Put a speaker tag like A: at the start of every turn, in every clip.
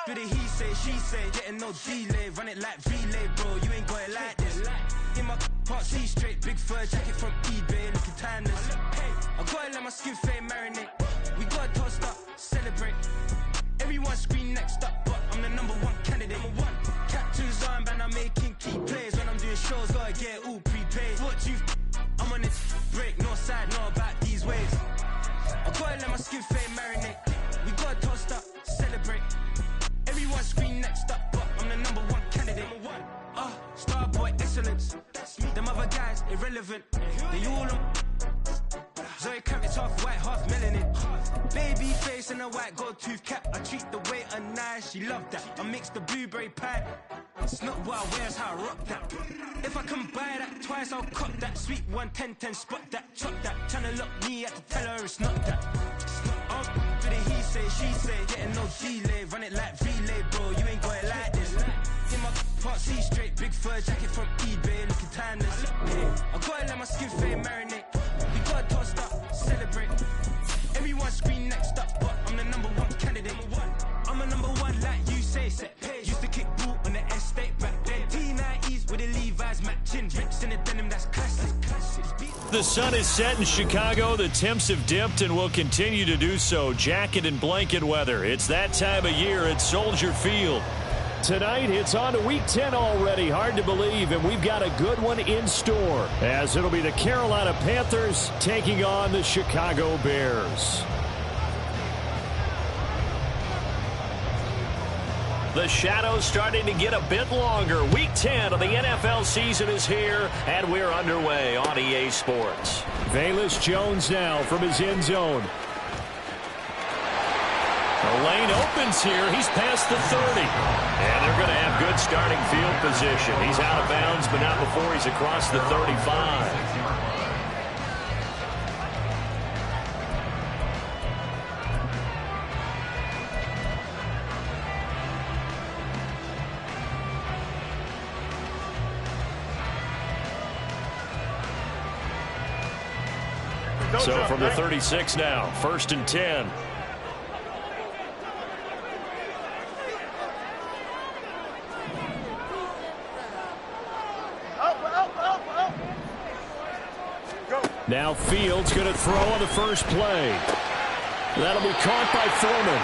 A: With a he say, she say, getting no delay. Run it like relay, bro, you ain't got it like this. In my part C straight, big fur jacket from eBay, looking timeless. I gotta let my skin fade marinate. We gotta toast up, celebrate. Everyone scream next up, but I'm the #1 candidate. Captain's armband, I'm making key plays. When I'm doing shows, gotta get it all prepaid. What you I'm on this break, no side, know about these ways. I gotta let my skin fade marinate. We gotta toast up, celebrate. Everyone scream next up, but I'm the #1 candidate. Starboy excellence. Them other guys irrelevant. They all on. Zoe Kravitz half white, half melanin. Baby face and a white gold tooth cap. I treat the waiter nice, she love that. I mix the blueberry pie. It's not what I wear, it's how I rock that. If I can buy that twice, I'll cop that. Sweet 110, spot that, chop that. Tryna lock me at the tell her it's not that. With a he say, she say, getting no delay. Run it like relay, bro, you ain't got it like this. In my part C straight, big fur jacket from eBay, looking timeless. I gotta let my skin fade marinate. We gotta toast up, celebrate. Everyone scream next up, but I'm the #1 candidate. I'm a #1 like you say, set page. Used to kick ball on the estate back then. T90s with the Levi's matching. Rips in the denim, that's classic.
B: The sun is set in Chicago. The temps have dipped and will continue to do so. Jacket and blanket weather. It's that time of year at Soldier Field. Tonight, it's on to Week 10 already. Hard to believe, and we've got a good one in store, as it'll be the Carolina Panthers taking on the Chicago Bears. The shadows starting to get a bit longer. Week 10 of the NFL season is here, and we're underway on EA Sports. Velus Jones now from his end zone. The lane opens here. He's past the 30. And they're going to have good starting field position. He's out of bounds, but not before he's across the 35. So from the 36 now, 1st and 10. Now Fields going to throw on the first play. That'll be caught by Foreman.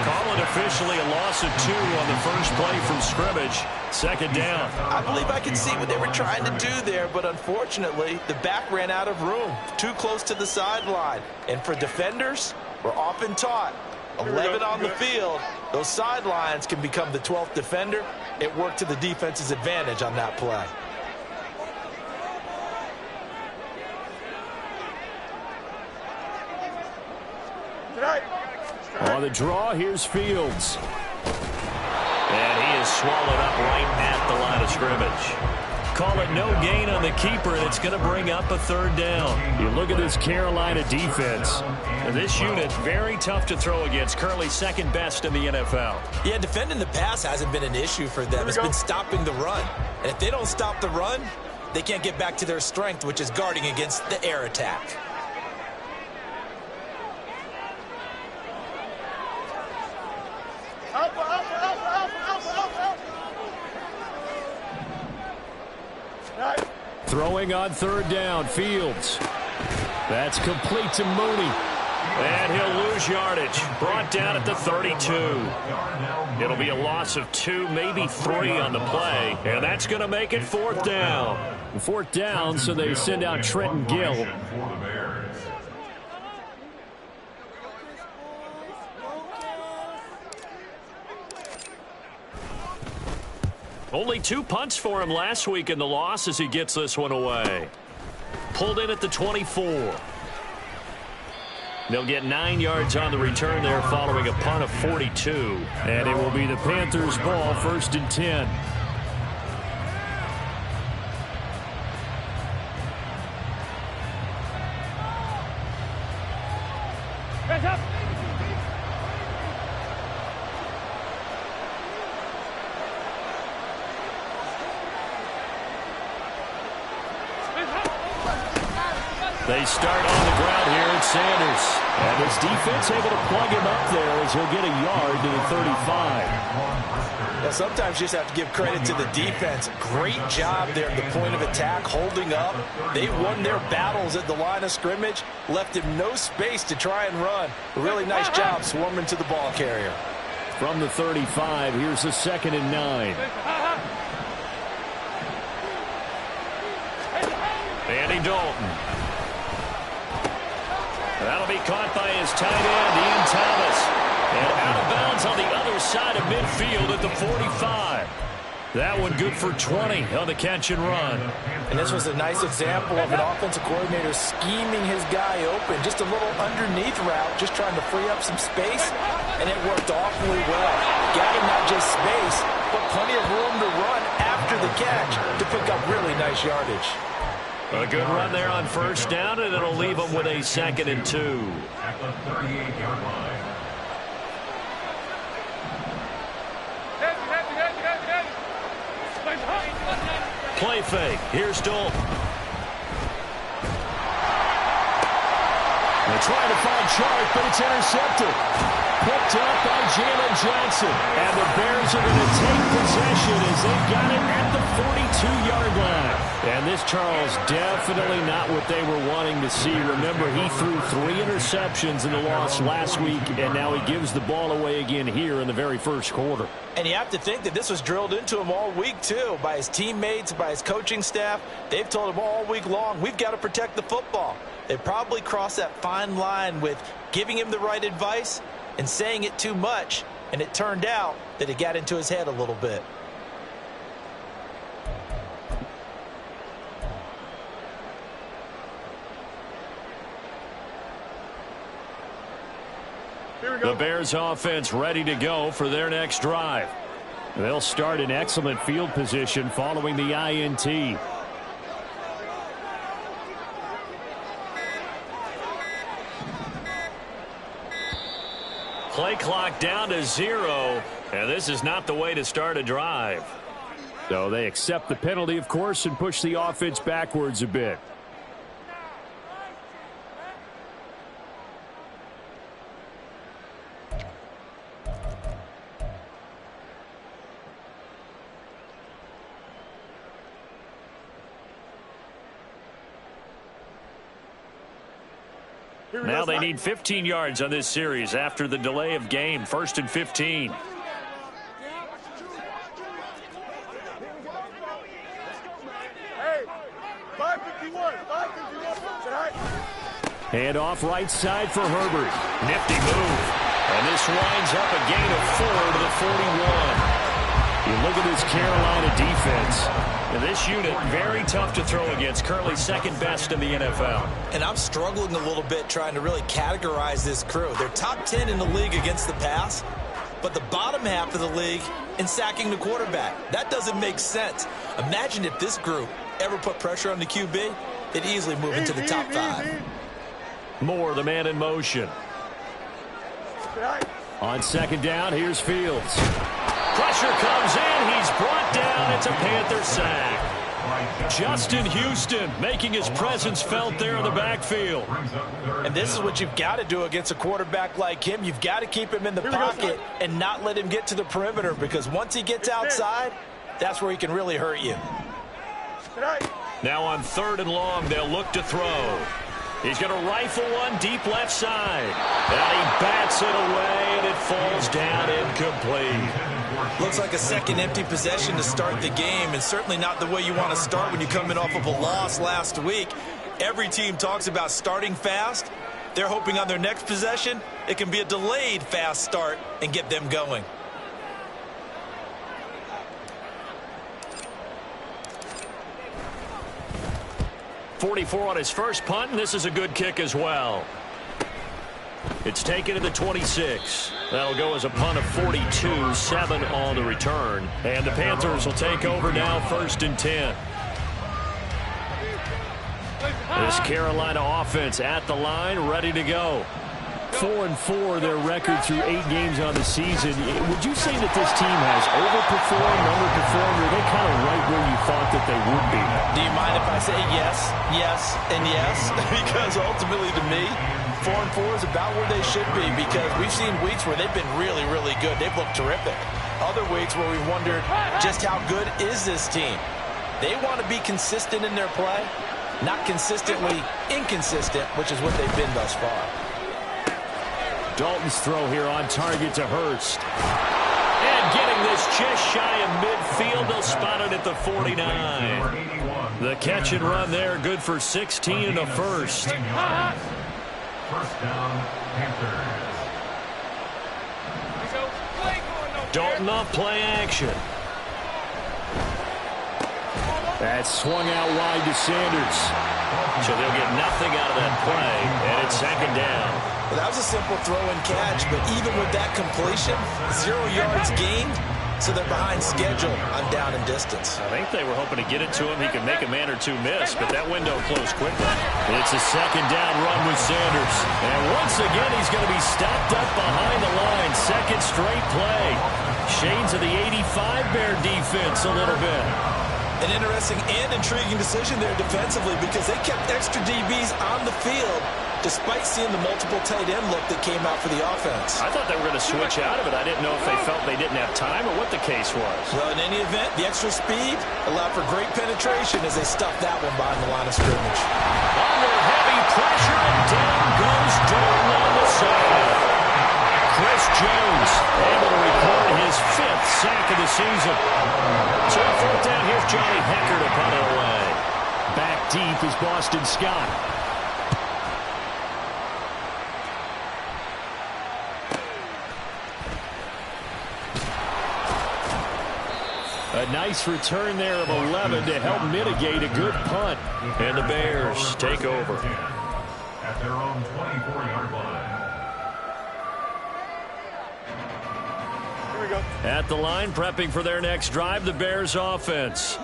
B: Call it officially a loss of 2 on the first play from scrimmage. 2nd down.
C: I believe I can see what they were trying to do there, but unfortunately, the back ran out of room. Too close to the sideline. And for defenders, we're often taught, 11 on the field, those sidelines can become the 12th defender. It worked to the defense's advantage on that play.
B: On the draw, here's Fields. And he is swallowed up right at the line of scrimmage. Call it no gain on the keeper, and it's going to bring up a 3rd down. You look at this Carolina defense. And this unit, very tough to throw against. Currently 2nd best in the NFL.
C: Yeah, defending the pass hasn't been an issue for them. It's been stopping the run. And if they don't stop the run, they can't get back to their strength, which is guarding against the air attack.
B: Throwing on 3rd down, Fields. That's complete to Mooney. And he'll lose yardage. Brought down at the 32. It'll be a loss of 2, maybe 3 on the play. And that's going to make it 4th down. 4th down, so they send out Trenton Gill. Only 2 punts for him last week in the loss as he gets this one away. Pulled in at the 24. They'll get 9 yards on the return there following a punt of 42. And it will be the Panthers' ball, 1st and 10. Hands up. They start on the ground here at Sanders. And this defense able to plug him up there as he'll get a yard to the 35.
C: Well, sometimes you just have to give credit to the defense. Great job there at the point of attack, holding up. They won their battles at the line of scrimmage, left him no space to try and run. A really nice job swarming to the ball carrier.
B: From the 35, here's the 2nd and 9. Andy Dalton. That'll be caught by his tight end, Ian Thomas. And out of bounds on the other side of midfield at the 45. That one good for 20 on the catch and run.
C: And this was a nice example of an offensive coordinator scheming his guy open. Just a little underneath route, just trying to free up some space. And it worked awfully well. Got him not just space, but plenty of room to run after the catch to pick up really nice yardage.
B: A good run there on first down, and it'll leave them with a 2nd and 2.
D: At the 38-yard line.
B: Play fake. Here's Dalton. They're trying to find Chark, but it's intercepted. Picked up by Jalen Johnson. And the Bears are going to take possession as they've got it at the 42-yard line. And this, Charles, definitely not what they were wanting to see. Remember, he threw 3 interceptions in the loss last week, and now he gives the ball away again here in the very first quarter.
C: And you have to think that this was drilled into him all week, too, by his teammates, by his coaching staff. They've told him all week long, we've got to protect the football. They probably crossed that fine line with giving him the right advice and saying it too much, and it turned out that it got into his head a little bit.
B: The Bears offense ready to go for their next drive. They'll start in excellent field position following the INT. Play clock down to 0, and this is not the way to start a drive. So they accept the penalty, of course, and push the offense backwards a bit. Now they need 15 yards on this series after the delay of game. 1st and 15. Hand off right side for Herbert. Nifty move. And this winds up a gain of 4 to the 41. You look at this Carolina defense. And this unit, very tough to throw against. Currently 2nd best in the NFL.
C: And I'm struggling a little bit trying to really categorize this crew. They're top 10 in the league against the pass, but the bottom half of the league in sacking the quarterback. That doesn't make sense. Imagine if this group ever put pressure on the QB, they'd easily move into the top 5.
B: Moore, the man in motion. On 2nd down, here's Fields. Pressure comes in. He's brought down. It's a Panther sack. Justin Houston making his presence felt there in the backfield.
C: And this is what you've got to do against a quarterback like him. You've got to keep him in the pocket and not let him get to the perimeter, because once he gets outside, that's where he can really hurt you.
B: Now on 3rd and long, they'll look to throw. He's going to rifle one deep left side. And he bats it away, and it falls down incomplete.
C: Looks like a second empty possession to start the game, and certainly not the way you want to start when you're coming off of a loss last week. Every team talks about starting fast. They're hoping on their next possession it can be a delayed fast start and get them going.
B: .44 on his first punt, and this is a good kick as well. It's taken to the 26. That'll go as a punt of 42, 7 on the return. And the Panthers will take over now, 1st and 10. This Carolina offense at the line, ready to go. 4-4 their record through 8 games on the season. Would you say that this team has overperformed, underperformed, or are they kind of right where you thought that they would be?
C: Do you mind if I say yes, yes, and yes? Because ultimately to me, 4-4 is about where they should be, because we've seen weeks where they've been really, really good. They've looked terrific. other weeks where we wondered just how good is this team. They want to be consistent in their play, not consistently inconsistent, which is what they've been thus far.
B: Dalton's throw here on target to Hurst. And getting this just shy of midfield. They'll spot it at the 49. The catch and run there, good for 16 and a first.
D: First down, Panthers.
B: Dalton off play action. That's swung out wide to Sanders. So they'll get nothing out of that play, and it's second down.
C: Well, that was a simple throw and catch, but even with that completion, 0 yards gained, so they're behind schedule on down and distance.
B: I think they were hoping to get it to him. He could make a man or two miss, but that window closed quickly. It's a second down run with Sanders. And once again, he's going to be stopped up behind the line. Second straight play. Shades of the 85 Bear defense a little bit.
C: An interesting and intriguing decision there defensively because they kept extra DBs on the field despite seeing the multiple tight end look that came out for the offense.
B: I thought they were going to switch out of it. I didn't know if they felt they didn't have time or what the case was.
C: Well, in any event, the extra speed allowed for great penetration as they stuffed that one behind the line of scrimmage.
B: Under heavy pressure, and down goes Dalton on the side. Chris Jones able to record his 5th sack of the season. So on fourth down, here's Johnny Hecker to punt it away. Back deep is Boston Scott. A nice return there of 11 to help mitigate a good punt. And the Bears take over.
D: At their own 24-yard line.
B: At the line, prepping for their next drive, the Bears offense.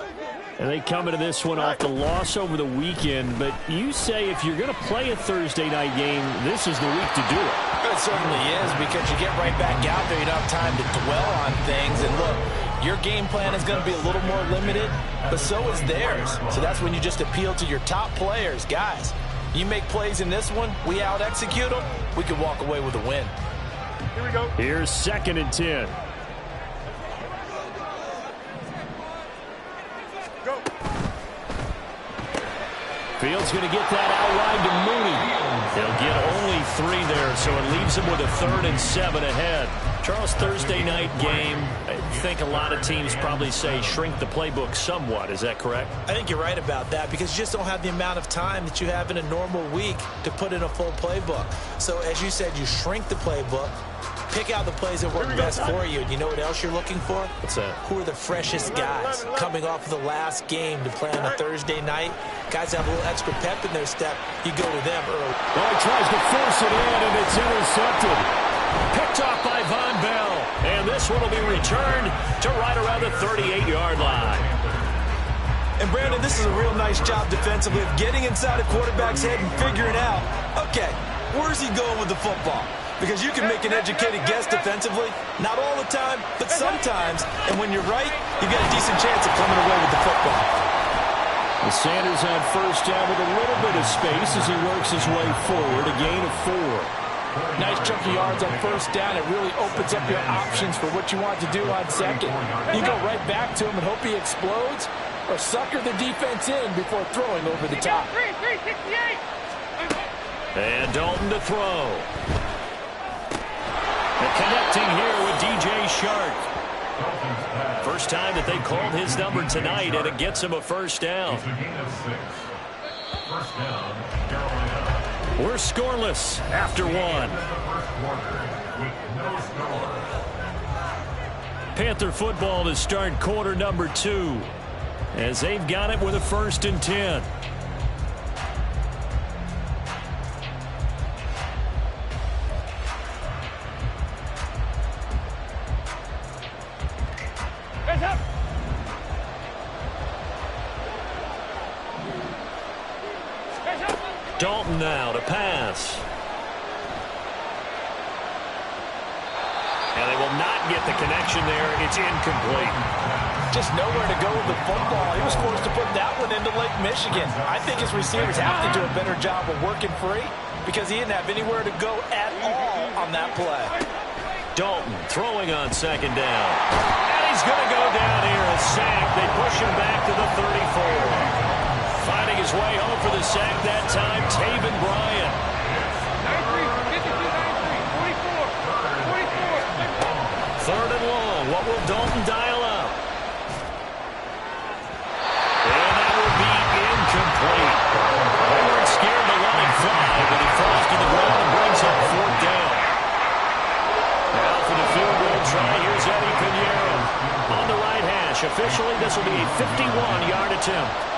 B: And they come into this one off the loss over the weekend. But you say if you're going to play a Thursday night game, this is the week to do it.
C: It certainly is because you get right back out there. You don't have time to dwell on things. And look, your game plan is going to be a little more limited, but so is theirs. So that's when you just appeal to your top players. Guys, you make plays in this one, we out-execute them, we could walk away with a win.
B: Here we go. Here's 2nd and 10. Fields going to get that out wide to Mooney. They'll get only 3 there, so it leaves them with a 3rd and 7 ahead. Charles, Thursday night game, I think a lot of teams probably say shrink the playbook somewhat. Is that correct?
C: I think you're right about that because you just don't have the amount of time that you have in a normal week to put in a full playbook. So as you said, you shrink the playbook. Pick out the plays that work best for you. And you know what else you're looking for?
B: What's that?
C: Who are the freshest guys coming off of the last game to play on a Thursday night? Guys have a little extra pep in their step. You go to them early.
B: Well, he tries to force it in, and it's intercepted. Picked off by Von Bell. And this one will be returned to right around the 38-yard line.
C: And, Brandon, this is a real nice job defensively of getting inside a quarterback's head and figuring out, okay, where's he going with the football? Because you can make an educated guess defensively, not all the time, but sometimes. And when you're right, you've got a decent chance of coming away with the football.
B: And Sanders on first down with a little bit of space as he works his way forward, a gain of 4.
C: Nice chunky yards on first down. It really opens up your options for what you want to do on second. You go right back to him and hope he explodes or sucker the defense in before throwing over the top.
B: And Dalton to throw. And connecting here with DJ Shark. First time that they called his number tonight, and it gets him a first down. We're scoreless after 1. Panther football to start quarter number 2 as they've got it with a 1st and 10. Dalton now to pass. And they will not get the connection there. It's incomplete.
C: Just nowhere to go with the football. He was forced to put that one into Lake Michigan. I think his receivers have to do a better job of working free because he didn't have anywhere to go at all on that play.
B: Dalton throwing on second down. And he's going to go down here, a sack. They push him back to the 34. Finding his way home for the sack that time, Taven Bryan. 3rd and long. What will Dalton dial up? And that will be incomplete. They weren't scared to let him fly, but he falls to the ground and brings up 4th down. Now for the field goal try, here's Eddie Pinheiro on the right hash. Officially, this will be a 51-yard attempt.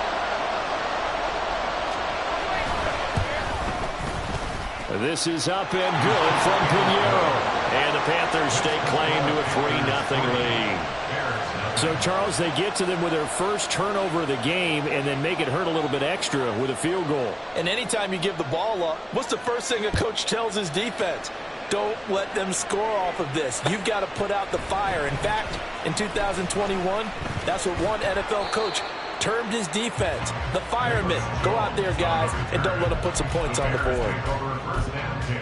B: This is up and good from Pinheiro. And the Panthers stake claim to a 3-0 lead. So, Charles, they get to them with their first turnover of the game and then make it hurt a little bit extra with a field goal.
C: And anytime you give the ball up, what's the first thing a coach tells his defense? Don't let them score off of this. You've got to put out the fire. In fact, in 2021, that's what one NFL coach termed his defense, the firemen. Go out there, guys, and don't let them put some points on the board.
D: First and 10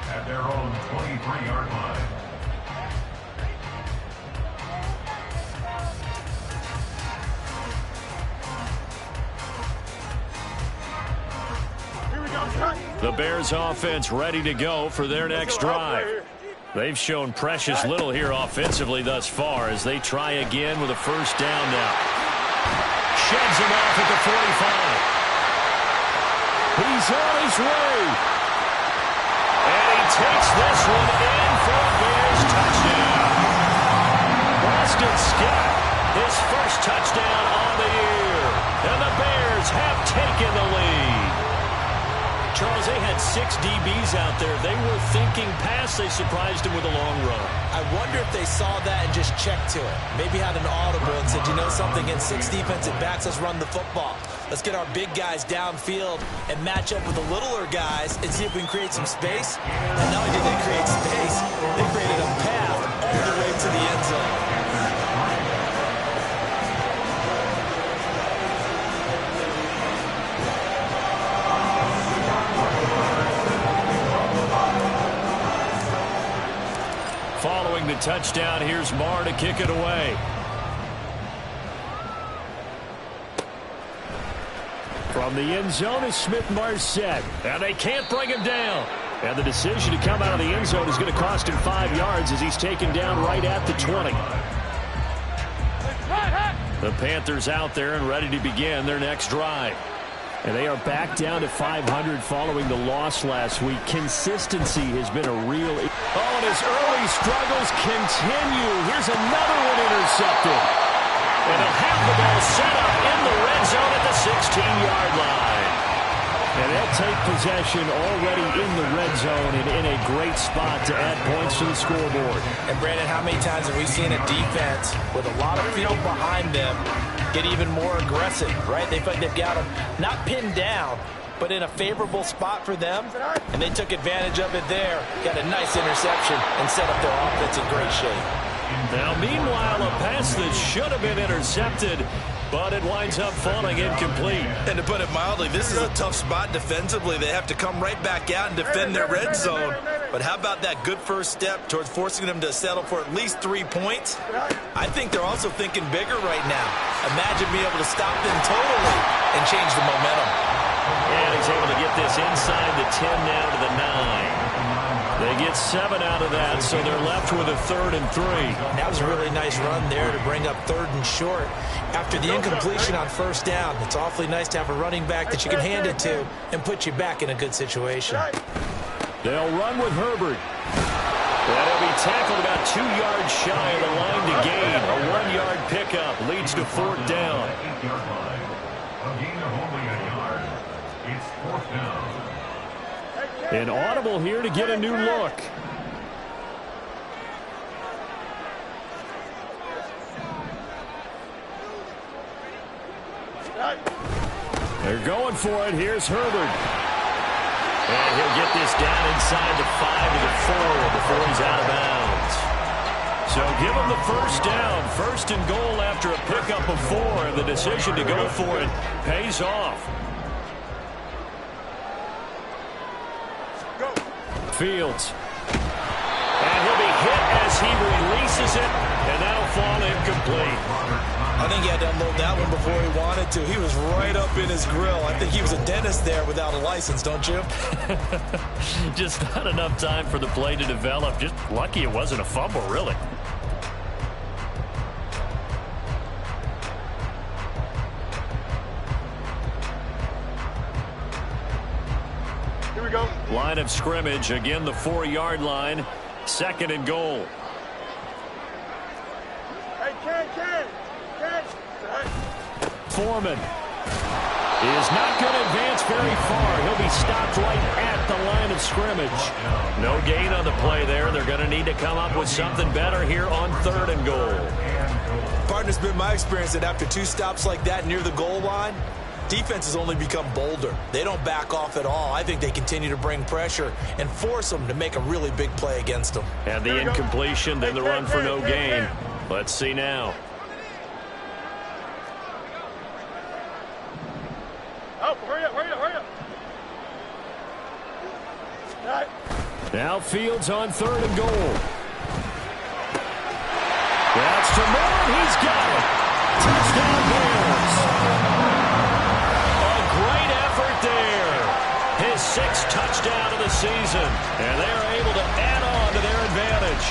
D: at their own 23-yard line.
B: The Bears offense ready to go for their next drive. They've shown precious little here offensively thus far as they try again with a first down now. Sheds him off at the 45. He's on his way. And he takes this one in for a Bears touchdown. Boston Scott, his first touchdown on the year. And the Bears have taken the lead. Charles, they had 6 DBs out there. They were thinking pass. They surprised him with a long run.
C: I wonder if they saw that and just checked to it. Maybe had an audible and said, you know something, against 6 defensive backs, let's run the football. Let's get our big guys downfield and match up with the littler guys and see if we can create some space. And not only did they create space, they created a path all the way to the end zone.
B: Following the touchdown, here's Marr to kick it away. From the end zone is Smith-Marset. And they can't bring him down. And the decision to come out of the end zone is going to cost him 5 yards as he's taken down right at the 20. The Panthers out there and ready to begin their next drive. And they are back down to 500 following the loss last week. Consistency has been a real... Oh, and his early struggles continue. Here's another one intercepted. And he'll have the ball set up in the red zone at the 16-yard line. And they'll take possession already in the red zone and in a great spot to add points to the scoreboard.
C: And, Brandon, how many times have we seen a defense with a lot of field behind them get even more aggressive, right? They feel like they've got them not pinned down, but in a favorable spot for them, and they took advantage of it there, got a nice interception, and set up their offense in great shape.
B: Now, meanwhile, a pass that should have been intercepted, but it winds up falling incomplete.
C: And to put it mildly, this is a tough spot defensively. They have to come right back out and defend their red zone. But how about that good first step towards forcing them to settle for at least 3 points? I think they're also thinking bigger right now. Imagine being able to stop them totally and change the momentum.
B: And he's able to get this inside the 10 now to the 9. They get 7 out of that, so they're left with a 3rd and 3.
C: That was a really nice run there to bring up 3rd and short. After the incompletion on first down, it's awfully nice to have a running back that you can hand it to and put you back in a good situation.
B: They'll run with Herbert. And he'll be tackled about 2 yards shy of the line to gain. A 1-yard pickup leads to 4th down.
D: A gain of only a yard. It's 4th down.
B: An audible here to get a new look. They're going for it. Here's Herbert. And he'll get this down inside the 5 to the 4 before he's out of bounds. So give him the first down. 1st and goal after a pickup of 4. And the decision to go for it pays off. Fields. And he'll be hit as he releases it, and that'll fall incomplete.
C: I think he had to unload that one before he wanted to. He was right up in his grill. I think he was a dentist there without a license, don't you?
B: Just not enough time for the play to develop. Just lucky it wasn't a fumble, really.
E: Here we go.
B: Line of scrimmage, again the 4-yard line. 2nd and goal.
E: Hey, Ken.
B: Foreman is not going to advance very far. He'll be stopped right at the line of scrimmage. No gain on the play there. They're going to need to come up with something better here on 3rd and goal.
C: Partner's been my experience that after 2 stops like that near the goal line, defenses only become bolder. They don't back off at all. I think they continue to bring pressure and force them to make a really big play against them.
B: And the incompletion, then the run for no gain. Let's see now.
E: Oh, hurry up. Right.
B: Now Fields on 3rd and goal. That's to Moore. He's got it. Touchdown Bears. A great effort there. His 6th touchdown of the season. And they're able to add on to their advantage.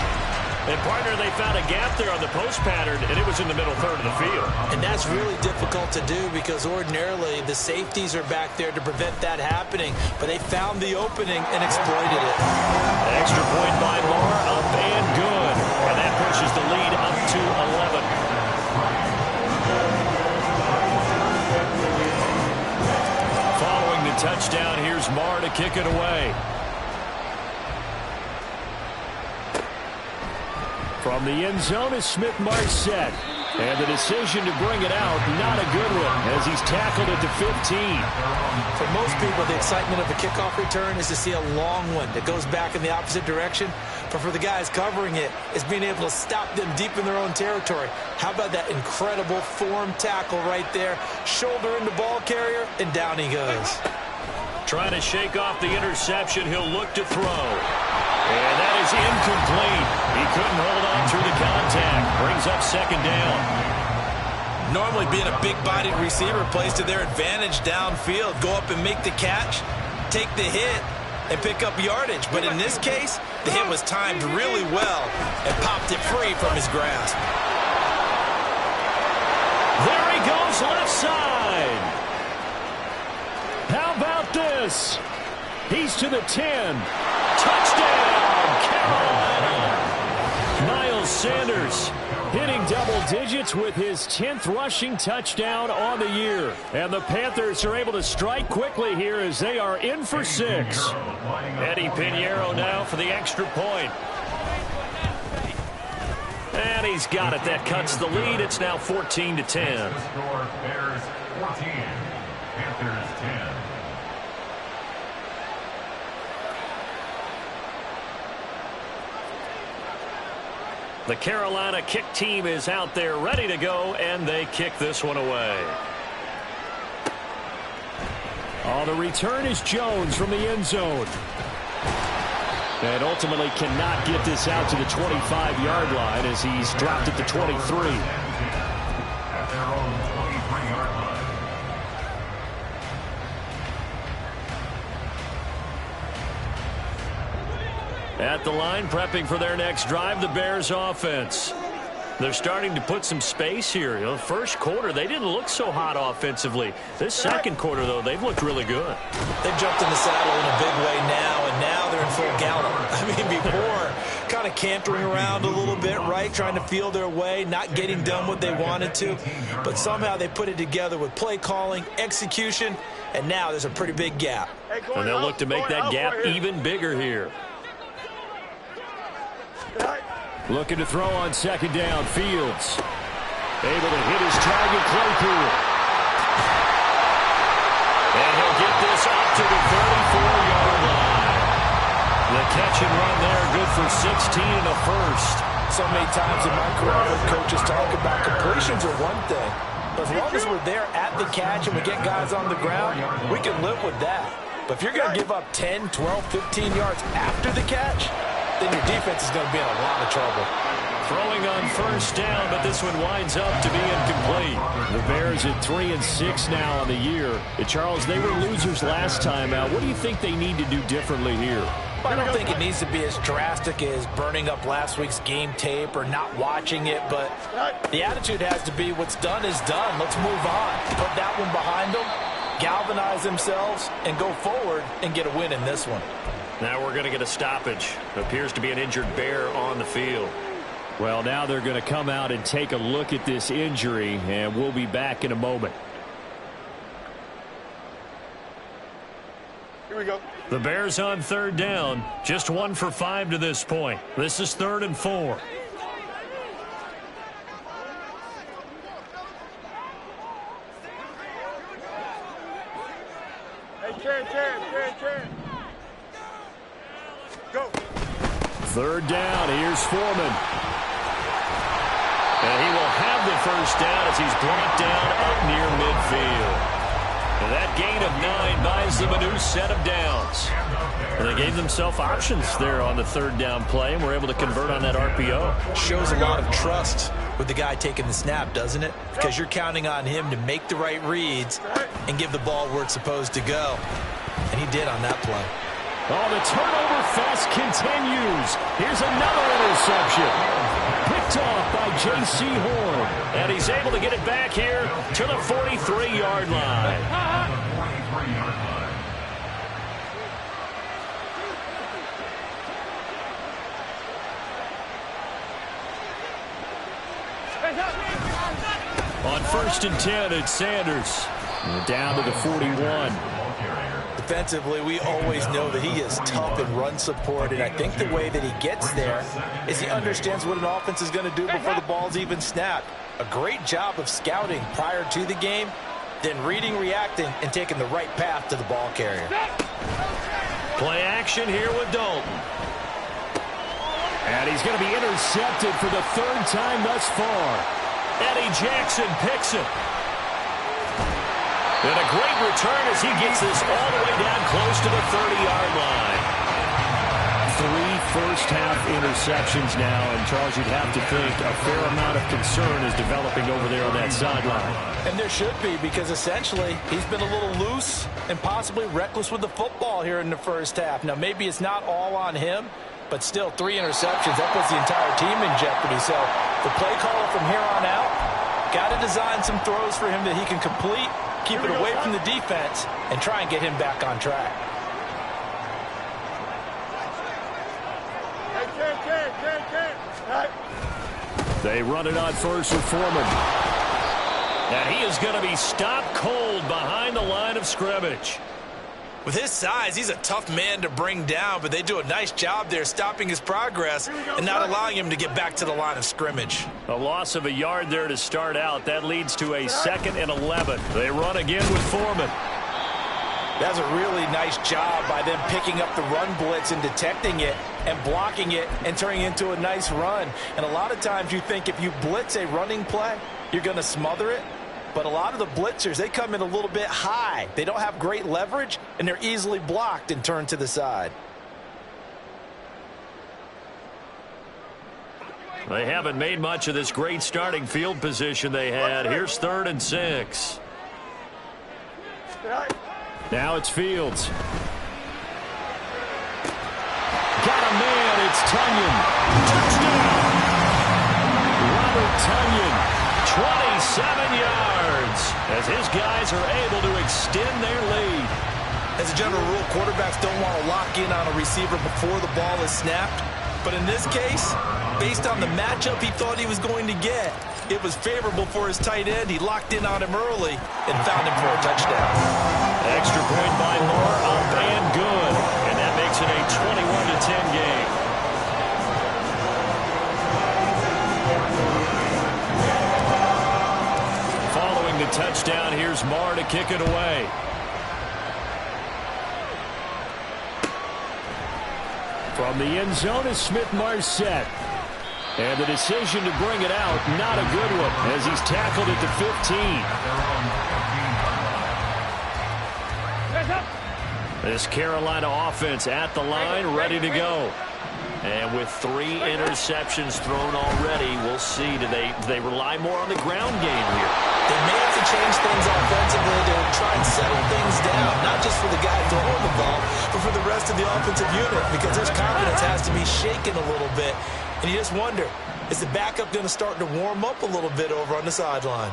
B: And, partner, they found a gap there on the post pattern, and it was in the middle 3rd of the field.
C: And that's really difficult to do because ordinarily the safeties are back there to prevent that happening. But they found the opening and exploited it.
B: An extra point by Moore, up and good. And that pushes the lead up to 11. Following the touchdown, here's Moore to kick it away. From the end zone is Smith-Marset. And the decision to bring it out, not a good one, as he's tackled at the 15.
C: For most people, the excitement of a kickoff return is to see a long one that goes back in the opposite direction. But for the guys covering it, it's being able to stop them deep in their own territory. How about that incredible form tackle right there? Shoulder in the ball carrier, and down he goes.
B: Trying to shake off the interception, he'll look to throw. And that is incomplete. He couldn't hold on through the contact. Brings up 2nd down.
C: Normally being a big-bodied receiver plays to their advantage downfield. Go up and make the catch, take the hit, and pick up yardage. But in this case, the hit was timed really well and popped it free from his grasp.
B: There he goes, left side. How about this? He's to the 10. Touchdown, Carolina. Miles Sanders hitting double digits with his 10th rushing touchdown on the year. And the Panthers are able to strike quickly here as they are in for 6. Eddie Pinheiro now for the extra point. And he's got it. That cuts the lead. It's now 14-10.
D: Bears 14, Panthers 10.
B: The Carolina kick team is out there ready to go, and they kick this one away. On the return is Jones from the end zone. And ultimately cannot get this out to the 25-yard line as he's dropped at the 23.
D: At their own 23-yard line.
B: At the line, prepping for their next drive, the Bears offense. They're starting to put some space here. You know, first quarter, they didn't look so hot offensively. This second quarter, though, they've looked really good.
C: They've jumped in the saddle in a big way now, and now they're in full gallop. I mean, before, kind of cantering around a little bit, right, trying to feel their way, not getting done what they wanted to. But somehow they put it together with play calling, execution, and now there's a pretty big gap.
B: And they'll look to make that gap even bigger here. Looking to throw on 2nd down. Fields able to hit his target, Claypool. And he'll get this up to the 34-yard line. The catch and run there, good for 16 and a first.
C: So many times in my career, I've heard coaches talk about completions are one thing. But as long as we're there at the catch and we get guys on the ground, we can live with that. But if you're going to give up 10, 12, 15 yards after the catch, then your defense is going to be in a lot of trouble.
B: Throwing on first down, but this one winds up to be incomplete. The Bears at 3-6 now on the year. Charles, they were losers last time out. What do you think they need to do differently here?
C: I don't think it needs to be as drastic as burning up last week's game tape or not watching it, but the attitude has to be what's done is done. Let's move on. Put that one behind them, galvanize themselves, and go forward and get a win in this one.
B: Now we're going to get a stoppage. Appears to be an injured Bear on the field. Well, now they're going to come out and take a look at this injury, and we'll be back in a moment.
E: Here we go.
B: The Bears on third down, just 1 for 5 to this point. This is 3rd and 4.
E: Hey, Ken. Go.
B: 3rd down, here's Foreman. And he will have the first down as he's brought down up near midfield. And that gain of 9 buys them a new set of downs. And they gave themselves options there on the 3rd down play, and were able to convert on that RPO.
C: Shows a lot of trust with the guy taking the snap, doesn't it? Because you're counting on him to make the right reads and give the ball where it's supposed to go. And he did on that play.
B: Oh, the turnover fest continues. Here's another interception. Picked off by J.C. Horn. And he's able to get it back here to the 43-yard line.
D: 43-yard line.
B: On 1st and 10, it's Sanders. Down to the 41.
C: Defensively, we always know that he is tough in run support, and I think the way that he gets there is he understands what an offense is going to do before the ball's even snapped. A great job of scouting prior to the game, then reading, reacting, and taking the right path to the ball carrier.
B: Play action here with Dalton. And he's going to be intercepted for the 3rd time thus far. Eddie Jackson picks it. And a great return as he gets this all the way down close to the 30-yard line. 3 first-half interceptions now, and Charles, you'd have to think a fair amount of concern is developing over there on that sideline.
C: And there should be, because essentially he's been a little loose and possibly reckless with the football here in the first half. Now, maybe it's not all on him, but still 3 interceptions. That puts the entire team in jeopardy. So the play caller from here on out got to design some throws for him that he can complete, keep it away from the defense, and try and get him back on track.
E: Hey,
B: They run it on first with Foreman. And he is going to be stopped cold behind the line of scrimmage.
C: With his size, he's a tough man to bring down, but they do a nice job there stopping his progress and not allowing him to get back to the line of scrimmage.
B: A loss of a yard there to start out. That leads to a 2nd and 11. They run again with Foreman.
C: That's a really nice job by them picking up the run blitz and detecting it and blocking it and turning it into a nice run. And a lot of times you think if you blitz a running play, you're going to smother it. But a lot of the blitzers, they come in a little bit high. They don't have great leverage, and they're easily blocked and turned to the side.
B: They haven't made much of this great starting field position they had. Here's 3rd and 6. Now it's Fields. Got a man. It's Tunyon. Touchdown. Robert Tunyon. 27 yards as his guys are able to extend their lead.
C: As a general rule, quarterbacks don't want to lock in on a receiver before the ball is snapped. But in this case, based on the matchup he thought he was going to get, it was favorable for his tight end. He locked in on him early and found him for a touchdown.
B: Extra point by Moore, up and good. And that makes it a 21-10 game. Following the touchdown, here's Moore to kick it away. From the end zone is Smith-Marset. And the decision to bring it out, not a good one, as he's tackled at the 15. This Carolina offense at the line, ready to go. And with 3 interceptions thrown already, we'll see. Do they rely more on the ground game here?
C: They may have to change things offensively to try and settle things down, not just for the guy throwing the ball, but for the rest of the offensive unit, because their confidence has to be shaken a little bit. And you just wonder, is the backup going to start to warm up a little bit over on the sideline?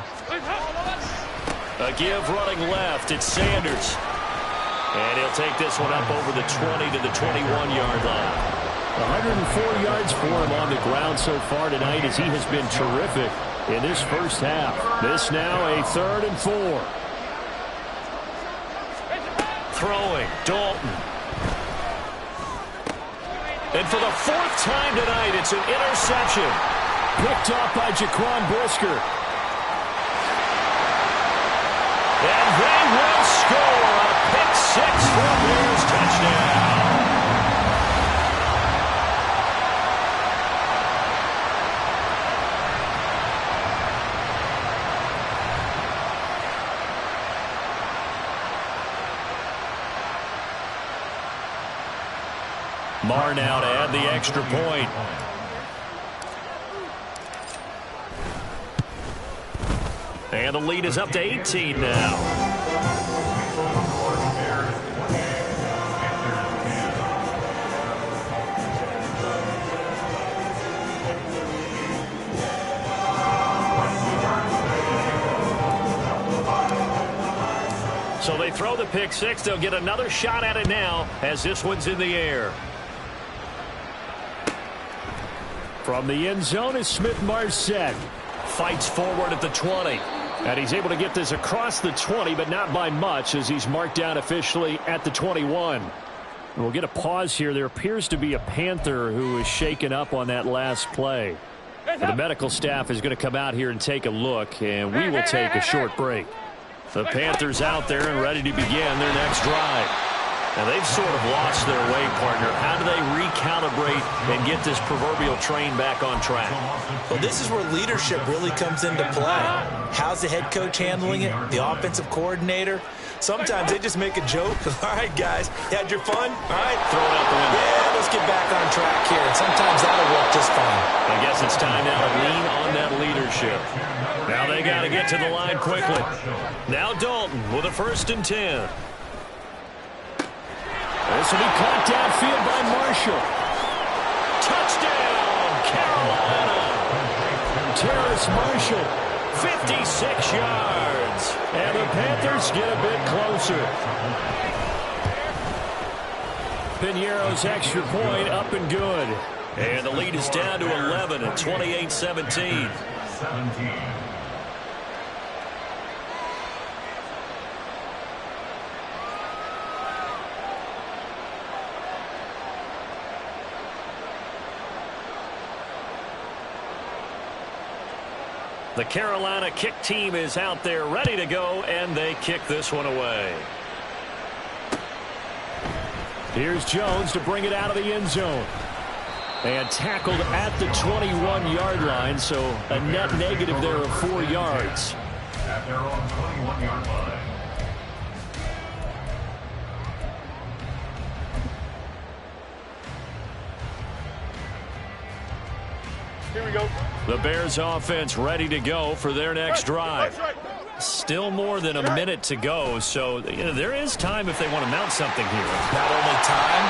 B: A give running left. It's Sanders. And he'll take this one up over the 20 to the 21-yard line. 104 yards for him on the ground so far tonight as he has been terrific in this first half. This now a 3rd and 4. Throwing, Dalton. And for the 4th time tonight, it's an interception. Picked off by Jaquan Brisker. And they will score a pick 6 for a Bears touchdown. Marr now to add the extra point. And the lead is up to 18 now. So they throw the pick 6. They'll get another shot at it now as this one's in the air. From the end zone is Smith-Marset. Fights forward at the 20. And he's able to get this across the 20, but not by much as he's marked down officially at the 21. We'll get a pause here. There appears to be a Panther who is shaken up on that last play. The medical staff is going to come out here and take a look, and we will take a short break. The Panthers out there and ready to begin their next drive. Now, they've sort of lost their way, partner. How do they recalibrate and get this proverbial train back on track?
C: Well, this is where leadership really comes into play. How's the head coach handling it? The offensive coordinator? Sometimes they just make a joke. All right, guys, you had your fun? All right,
B: throw it out the window.
C: Yeah, let's get back on track here. And sometimes that'll work just fine.
B: I guess it's time now to lean on that leadership. Now they got to get to the line quickly. Now Dalton with a 1st and 10. This will be caught downfield by Marshall. Touchdown, Carolina. Terrace Marshall, 56 yards. And the Panthers get a bit closer. Pinheiro's extra point up and good. And the lead is down to 11 at 28-17. The Carolina kick team is out there ready to go, and they kick this one away. Here's Jones to bring it out of the end zone. And tackled at the 21-yard line, so a net negative there of 4 yards.
D: At their own 21-yard line.
E: Here we go.
B: The Bears offense ready to go for their next drive. Still more than a minute to go, so there is time if they want to mount something here.
C: Not only time,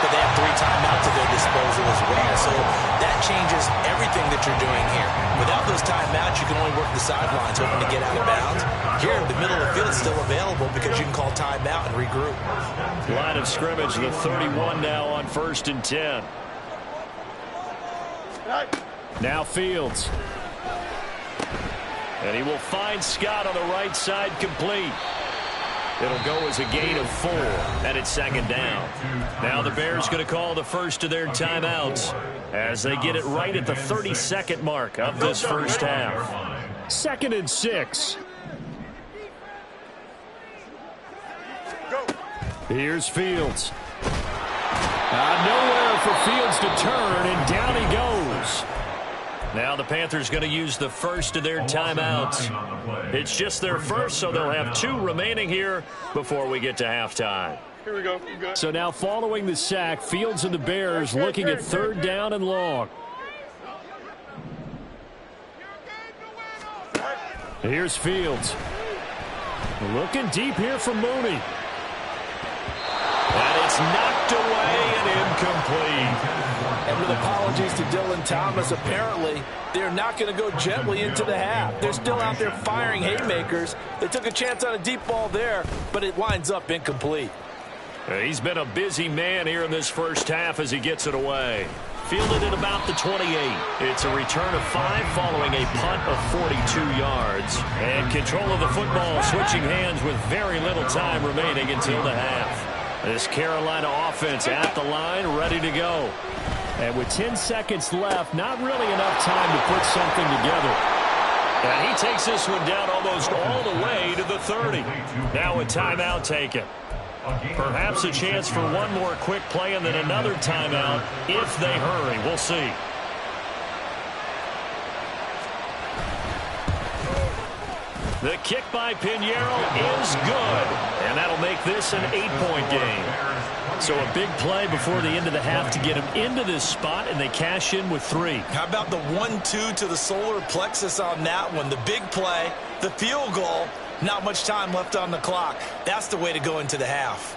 C: but they have 3 timeouts at their disposal as well. So that changes everything that you're doing here. Without those timeouts, you can only work the sidelines, hoping to get out of bounds. Here, the middle of the field is still available because you can call timeout and regroup.
B: Line of scrimmage, the 31 now on 1st and 10. Now Fields. And he will find Scott on the right side complete. It'll go as a gain of 4, and it's 2nd down. Now the Bears going to call the first of their timeouts as they get it right at the 32nd mark of this first half. 2nd and 6. Here's Fields. Nowhere for Fields to turn, and down he goes. Now the Panthers going to use the first of their timeouts. It's just their first, so they'll have 2 remaining here before we get to halftime.
E: Here we go. Good.
B: So now following the sack, Fields and the Bears looking at 3rd down and long. Here's Fields. Looking deep here from Mooney. And it's knocked away and incomplete.
C: And with apologies to Dylan Thomas, apparently they're not going to go gently into the half. They're still out there firing haymakers. They took a chance on a deep ball there, but it winds up incomplete.
B: He's been a busy man here in this first half as he gets it away. Fielded at about the 28. It's a return of 5 following a punt of 42 yards. And control of the football switching hands with very little time remaining until the half. This Carolina offense at the line, ready to go. And with 10 seconds left, not really enough time to put something together. And he takes this one down almost all the way to the 30. Now a timeout taken. Perhaps a chance for one more quick play and then another timeout if they hurry. We'll see. The kick by Pinheiro is good. And that'll make this an 8-point game. So a big play before the end of the half to get him into this spot, and they cash in with 3.
C: How about the 1-2 to the solar plexus on that one? The big play, the field goal, not much time left on the clock. That's the way to go into the half.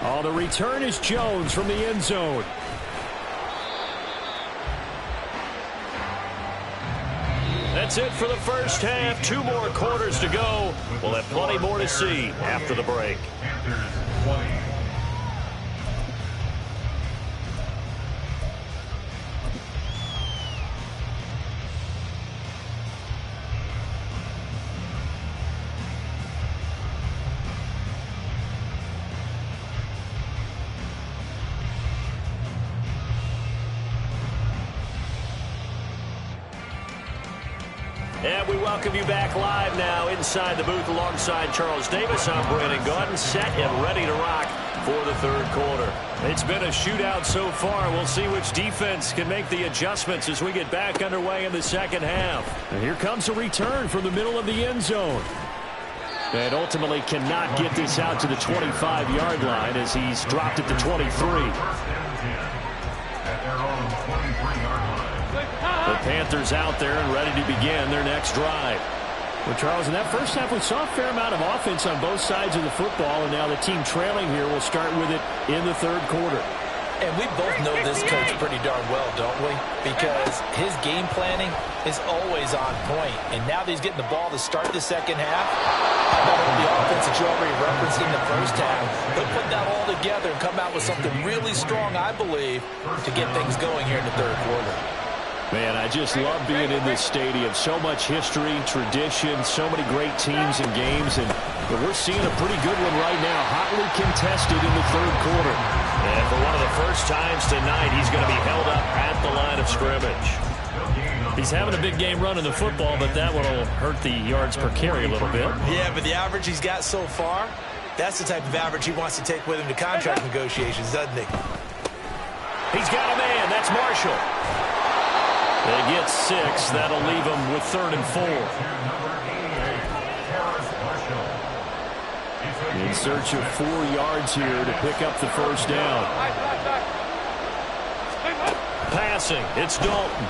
B: Oh, the return is Jones from the end zone. That's it for the first half. 2 more quarters to go. We'll have plenty more to see after the break. And we welcome you back live now inside the booth alongside Charles Davis. I'm Brandon Gaudin, set and ready to rock for the 3rd quarter. It's been a shootout so far. We'll see which defense can make the adjustments as we get back underway in the second half. And here comes a return from the middle of the end zone. And ultimately cannot get this out to the 25-yard line as he's dropped it to 23. The Panthers out there and ready to begin their next drive. Well, Charles, in that first half, we saw a fair amount of offense on both sides of the football, and now the team trailing here will start with it in the 3rd quarter.
C: And we both know this coach pretty darn well, don't we? Because his game planning is always on point. And now that he's getting the ball to start the second half, how about the offense that you already referenced in the first half? They'll put that all together and come out with something really strong, I believe, to get things going here in the 3rd quarter.
B: Man, I just love being in this stadium. So much history, tradition, so many great teams and games. And we're seeing a pretty good one right now, hotly contested in the 3rd quarter. And for one of the first times tonight, he's going to be held up at the line of scrimmage. He's having a big game running the football, but that one will hurt the yards per carry a little bit.
C: Yeah, but the average he's got so far, that's the type of average he wants to take with him to contract negotiations, doesn't he?
B: He's got a man. That's Marshall. They get 6. That'll leave them with 3rd and 4. In search of 4 yards here to pick up the first down. Passing. It's Dalton.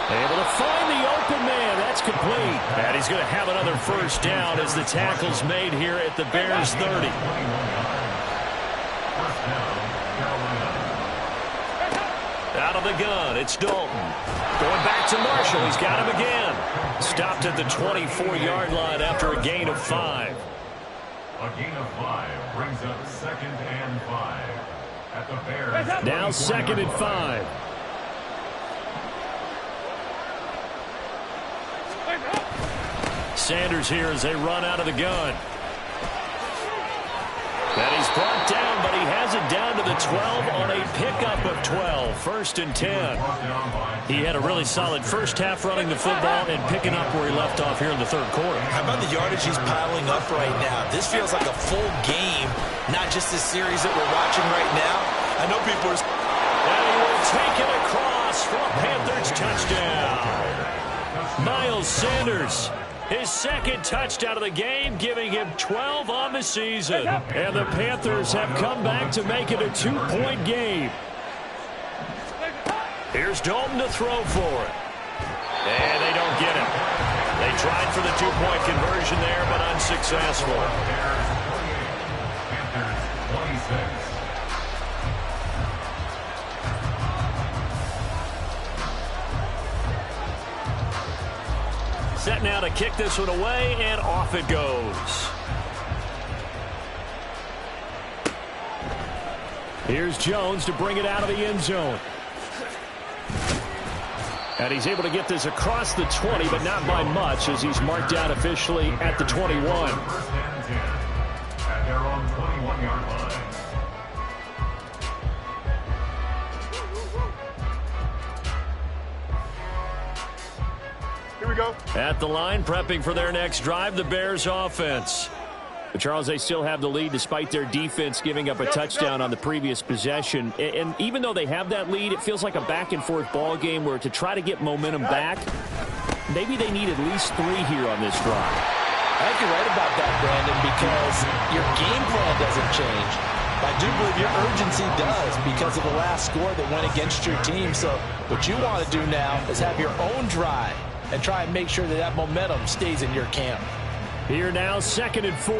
B: Able to find the open man. That's complete. And he's going to have another first down as the tackle's made here at the Bears 30. Out of the gun, it's Dalton. Going back to Marshall. He's got him again. Stopped at the 24-yard line after a gain of 5.
D: A gain of 5 brings up 2nd and 5 at the Bears.
B: Now 2nd and 5. Sanders here as they run out of the gun. And he's brought down, but he has it down to the 12 on a pickup of 12. 1st and 10. He had a really solid first half running the football and picking up where he left off here in the 3rd quarter.
C: How about the yardage he's piling up right now? This feels like a full game, not just this series that we're watching right now. I know people are...
B: And he will take it across for a Panthers touchdown. Miles Sanders, his second touchdown of the game, giving him 12 on the season. And the Panthers have come back to make it a 2-point game. Here's Dalton to throw for it. And they don't get it. They tried for the 2-point conversion there, but unsuccessful.
D: Panthers 26.
B: Set now to kick this one away, and off it goes. Here's Jones to bring it out of the end zone. And he's able to get this across the 20, but not by much, as he's marked out officially at the 21.
D: First and 10 at their own 21-yard line.
E: Here we go.
B: At the line, prepping for their next drive, the Bears offense. But Charles, they still have the lead despite their defense giving up a touchdown on the previous possession. And even though they have that lead, it feels like a back-and-forth ball game where to try to get momentum back, maybe they need at least 3 here on this drive.
C: I think you're right about that, Brandon, because your game plan doesn't change. I do believe your urgency does because of the last score that went against your team. So what you want to do now is have your own drive and try and make sure that that momentum stays in your camp.
B: Here now, 2nd and 4.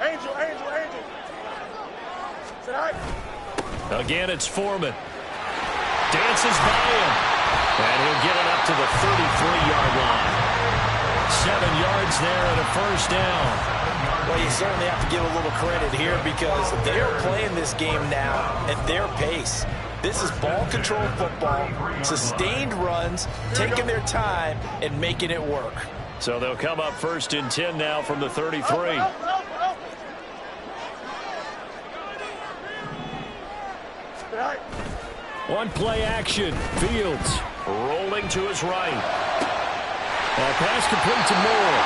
E: Angel. Say hi.
B: Again, it's Foreman. Dances by him. And he'll get it up to the 33-yard line. 7 yards there and a first down.
C: Well, you certainly have to give a little credit here because they are playing this game now at their pace. This is ball control football, sustained runs, taking their time and making it work.
B: So they'll come up 1st and 10 now from the 33. One play action. Fields rolling to his right. Pass complete to Moore.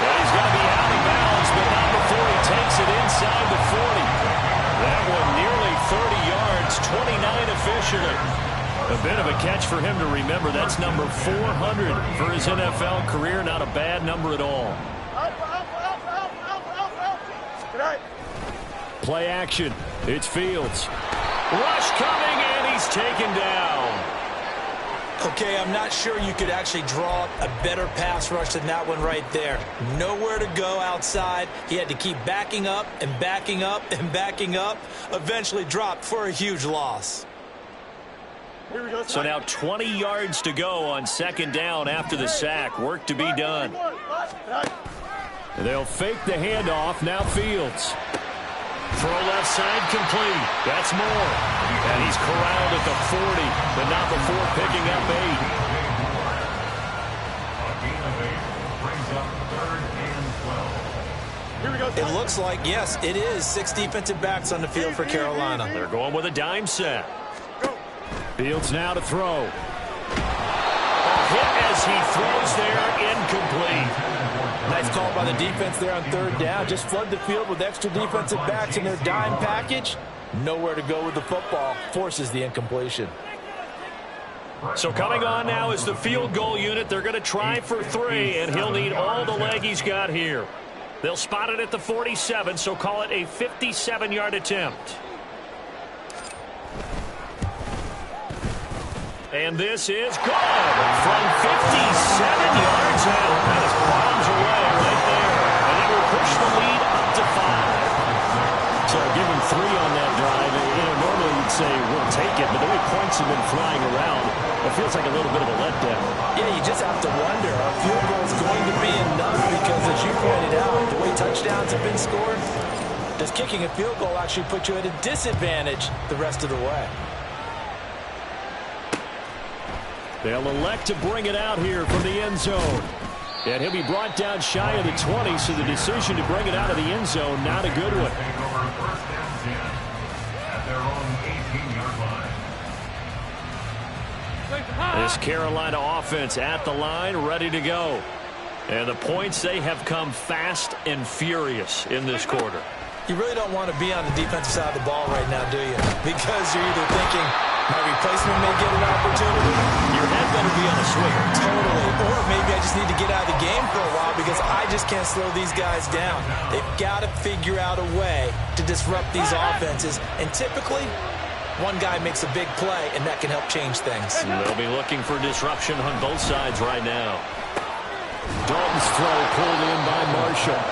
B: And he's going to be out of bounds, but not before he takes it inside the 40. That one nearly 30 yards, 29 officially. A bit of a catch for him to remember. That's number 400 for his NFL career. Not a bad number at all. Play action. It's Fields. Rush coming, and he's taken down.
C: Okay, I'm not sure you could actually draw up a better pass rush than that one right there. Nowhere to go outside. He had to keep backing up and backing up and backing up. Eventually dropped for a huge loss.
B: So now 20 yards to go on 2nd down after the sack. Work to be done. They'll fake the handoff. Now Fields. Throw left side complete. That's Moore. And he's corralled at the 40, but not before picking up 8.
D: A gain of 8 brings up 3rd and 12.
E: Here we go.
C: It looks like, yes, it is 6 defensive backs on the field for Carolina.
B: They're going with a dime set. Fields now to throw. A hit as he throws there, incomplete.
C: Nice call by the defense there on 3rd down. Just flood the field with extra defensive backs in their dime package. Nowhere to go with the football. Forces the incompletion.
B: So coming on now is the field goal unit. They're going to try for 3, and he'll need all the leg he's got here. They'll spot it at the 47, so call it a 57-yard attempt. And this is good from 57 yards out. That is bombs away right there. And it will push the lead up to 5. So give him 3 on that drive. Normally you'd say we'll take it, but the way points have been flying around, it feels like a little bit of a letdown.
C: Yeah, you just have to wonder, are field goals going to be enough? Because as you pointed out, the way touchdowns have been scored, does kicking a field goal actually put you at a disadvantage the rest of the way?
B: They'll elect to bring it out here from the end zone. And he'll be brought down shy of the 20, so the decision to bring it out of the end zone, not a good one.
D: Take over 1st and 10 at their own 18-yard line.
B: This Carolina offense at the line, ready to go. And the points, they have come fast and furious in this quarter.
C: You really don't want to be on the defensive side of the ball right now, do you? Because you're either thinking, my replacement may get an opportunity.
B: Your head better be on a swinger.
C: Totally. Or maybe I just need to get out of the game for a while because I just can't slow these guys down. They've got to figure out a way to disrupt these offenses. And typically, one guy makes a big play, and that can help change things.
B: They'll be looking for disruption on both sides right now. Dalton's throw pulled in by Marshall.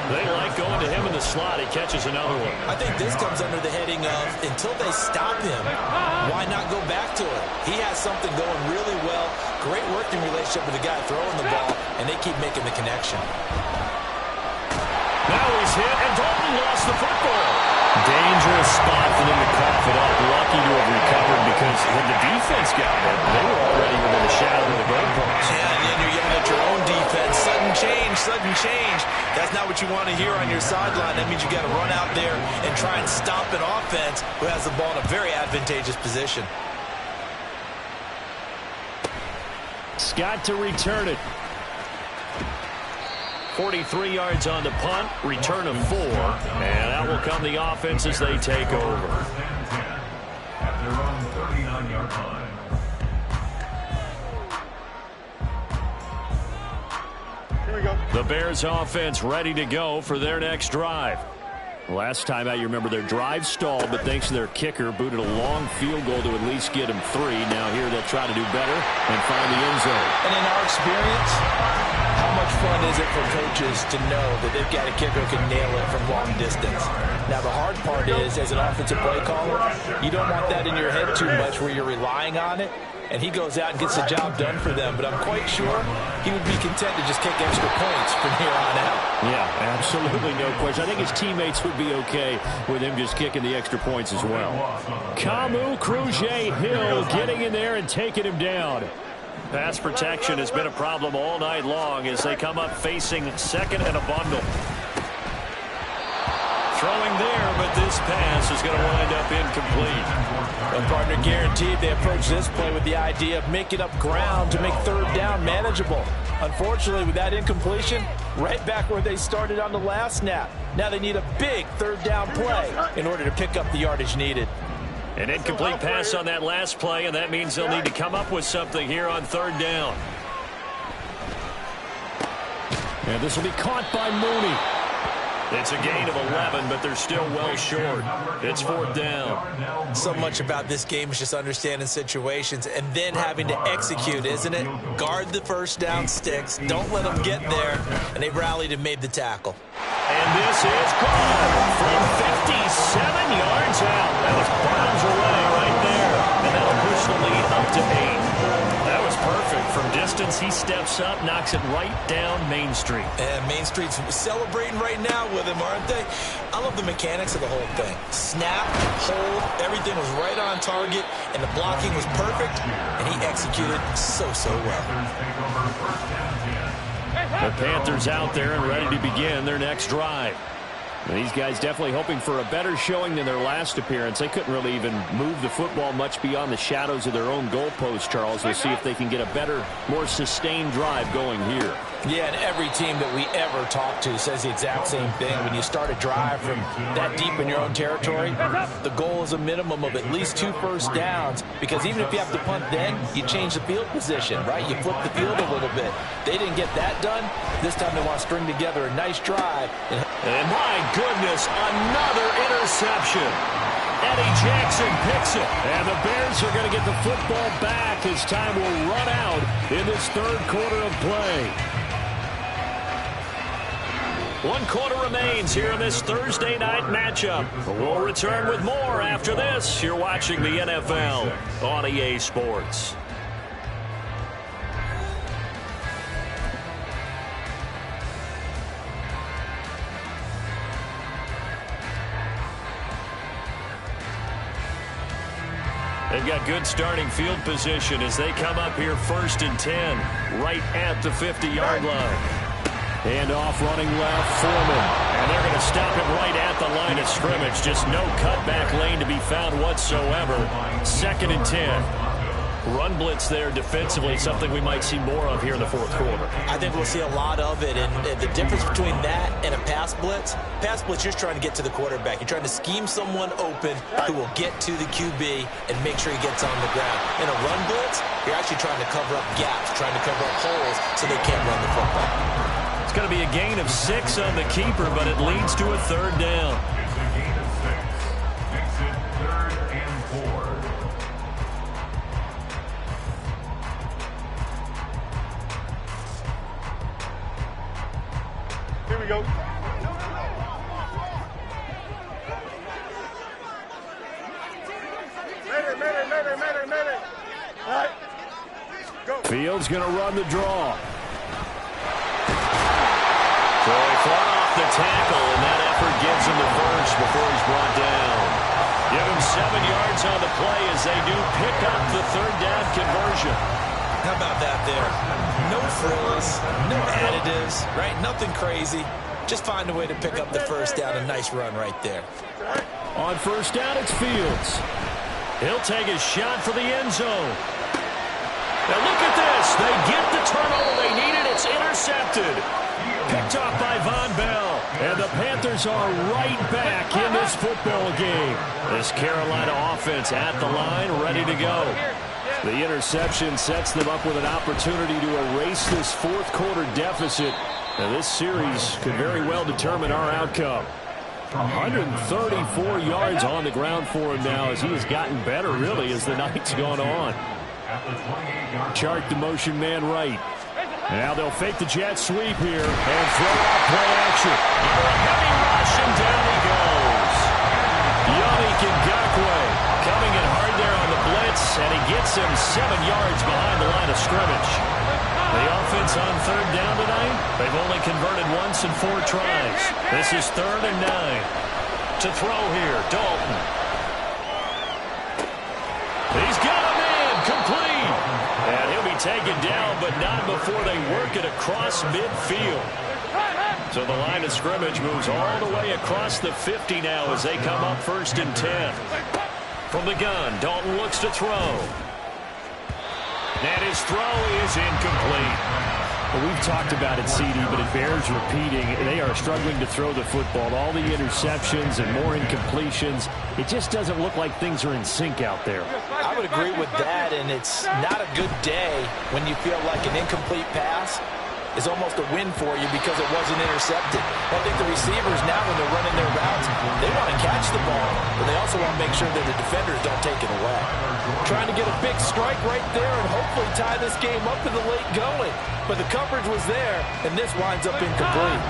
B: They like going to him in the slot. He catches another one.
C: I think this comes under the heading of, until they stop him, why not go back to it? He has something going really well. Great working relationship with the guy throwing the ball, and they keep making the connection.
B: Now he's hit, and Dalton lost the football. Dangerous spot for them to cough it up. Lucky to have recovered because when the defense got hit, they were already within a shadow of the goalpost.
C: Yeah, and then you're yelling at your own defense. Sudden change, sudden change. That's not what you want to hear on your sideline. That means you got to run out there and try and stop an offense who has the ball in a very advantageous position.
B: Scott to return it. 43 yards on the punt, return of 4, and out will come the offense as they take over.
D: First and 10 at their own 39-yard line.
E: Here we go.
B: The Bears offense ready to go for their next drive. Last time out, you remember their drive stalled, but thanks to their kicker, booted a long field goal to at least get them 3. Now here they'll try to do better and find the end zone.
C: And in our experience, how much fun is it for coaches to know that they've got a kicker who can nail it from long distance? Now, the hard part is, as an offensive play caller, you don't want that in your head too much where you're relying on it, and he goes out and gets the job done for them. But I'm quite sure he would be content to just kick extra points from here on out.
B: Yeah, absolutely no question. I think his teammates would be okay with him just kicking the extra points as well. Camus, Crugier, Hill getting in there and taking him down. Pass protection has been a problem all night long as they come up facing second and a bundle. Throwing there, but this pass is going to wind up incomplete.
C: Well, partner, guaranteed they approach this play with the idea of making up ground to make third down manageable. Unfortunately, with that incompletion, right back where they started on the last snap. Now they need a big third down play in order to pick up the yardage needed.
B: An incomplete pass on that last play, and that means they'll need to come up with something here on third down. And this will be caught by Mooney. It's a gain of 11, but they're still well short. It's fourth down.
C: So much about this game is just understanding situations and then having to execute, isn't it? Guard the first down sticks. Don't let them get there. And they rallied and made the tackle.
B: And this is caught from 57 yards out. That was bombs away right there. And that'll push the lead up to 8. That was perfect. From distance, he steps up, knocks it right down Main Street.
C: And Main Street's celebrating right now with him, aren't they? I love the mechanics of the whole thing. Snap, hold, everything was right on target, and the blocking was perfect, and he executed so well.
B: The Panthers out there and ready to begin their next drive. And these guys definitely hoping for a better showing than their last appearance. They couldn't really even move the football much beyond the shadows of their own goalpost, Charles. We'll see if they can get a better, more sustained drive going here.
C: Yeah, and every team that we ever talk to says the exact same thing. When you start a drive from that deep in your own territory, the goal is a minimum of at least 2 first downs, because even if you have to punt then, you change the field position, right? You flip the field a little bit. They didn't get that done. This time they want to string together a nice drive.
B: And my goodness, another interception. Eddie Jackson picks it, and the Bears are going to get the football back as time will run out in this third quarter of play. 1 quarter remains here in this Thursday night matchup. We'll return with more after this. You're watching the NFL on EA Sports. They've got good starting field position as they come up here 1st and 10, right at the 50-yard line. And off running left, Foreman. And they're going to stop it right at the line of scrimmage. Just no cutback lane to be found whatsoever. 2nd and 10. Run blitz there defensively, something we might see more of here in the fourth quarter.
C: I think we'll see a lot of it, and the difference between that and a pass blitz, you're trying to get to the quarterback. You're trying to scheme someone open who will get to the QB and make sure he gets on the ground. In a run blitz, you're actually trying to cover up gaps, trying to cover up holes so they can't run the football.
B: It's going to be a gain of 6 on the keeper, but it leads to a third down.
D: It's a gain of 6. Makes it 3rd and 4.
E: Here we go. Mayday. All right. Go.
B: Fields going to run the draw. So he fought off the tackle, and that effort gives him the first before he's brought down. Give him 7 yards on the play as they do pick up the third down conversion.
C: How about that there? No frills, no additives, right? Nothing crazy. Just find a way to pick up the first down. A nice run right there.
B: On first down, it's Fields. He'll take a shot for the end zone. Now look at this. They get the turnover they needed. It's intercepted. Picked off by Von Bell. And the Panthers are right back in this football game. This Carolina offense at the line, ready to go. The interception sets them up with an opportunity to erase this fourth quarter deficit. And this series could very well determine our outcome. 134 yards on the ground for him now as he has gotten better, really, as the night's gone on. Chart the motion man right. Now they'll fake the jet sweep here and throw out play action. Oh, a heavy rush, and down he goes. Yannick Ngakoue coming in hard there on the blitz, and he gets him 7 yards behind the line of scrimmage. The offense on third down tonight, they've only converted once in 4 tries. This is 3rd and 9. To throw here, Dalton. He's got a man, complete. And he'll be taken down, but not before they work it across midfield. So the line of scrimmage moves all the way across the 50 now as they come up 1st and 10. From the gun, Dalton looks to throw. And his throw is incomplete. Well, we've talked about it, CD, but it bears repeating. They are struggling to throw the football. All the interceptions and more incompletions. It just doesn't look like things are in sync out there.
C: I would agree with that, and it's not a good day when you feel like an incomplete pass is almost a win for you because it wasn't intercepted. I think the receivers now, when they're running their routes, they want to catch the ball, but they also want to make sure that the defenders don't take it away. Trying to get a big strike right there and hopefully tie this game up in the late going. But the coverage was there, and this winds up incomplete.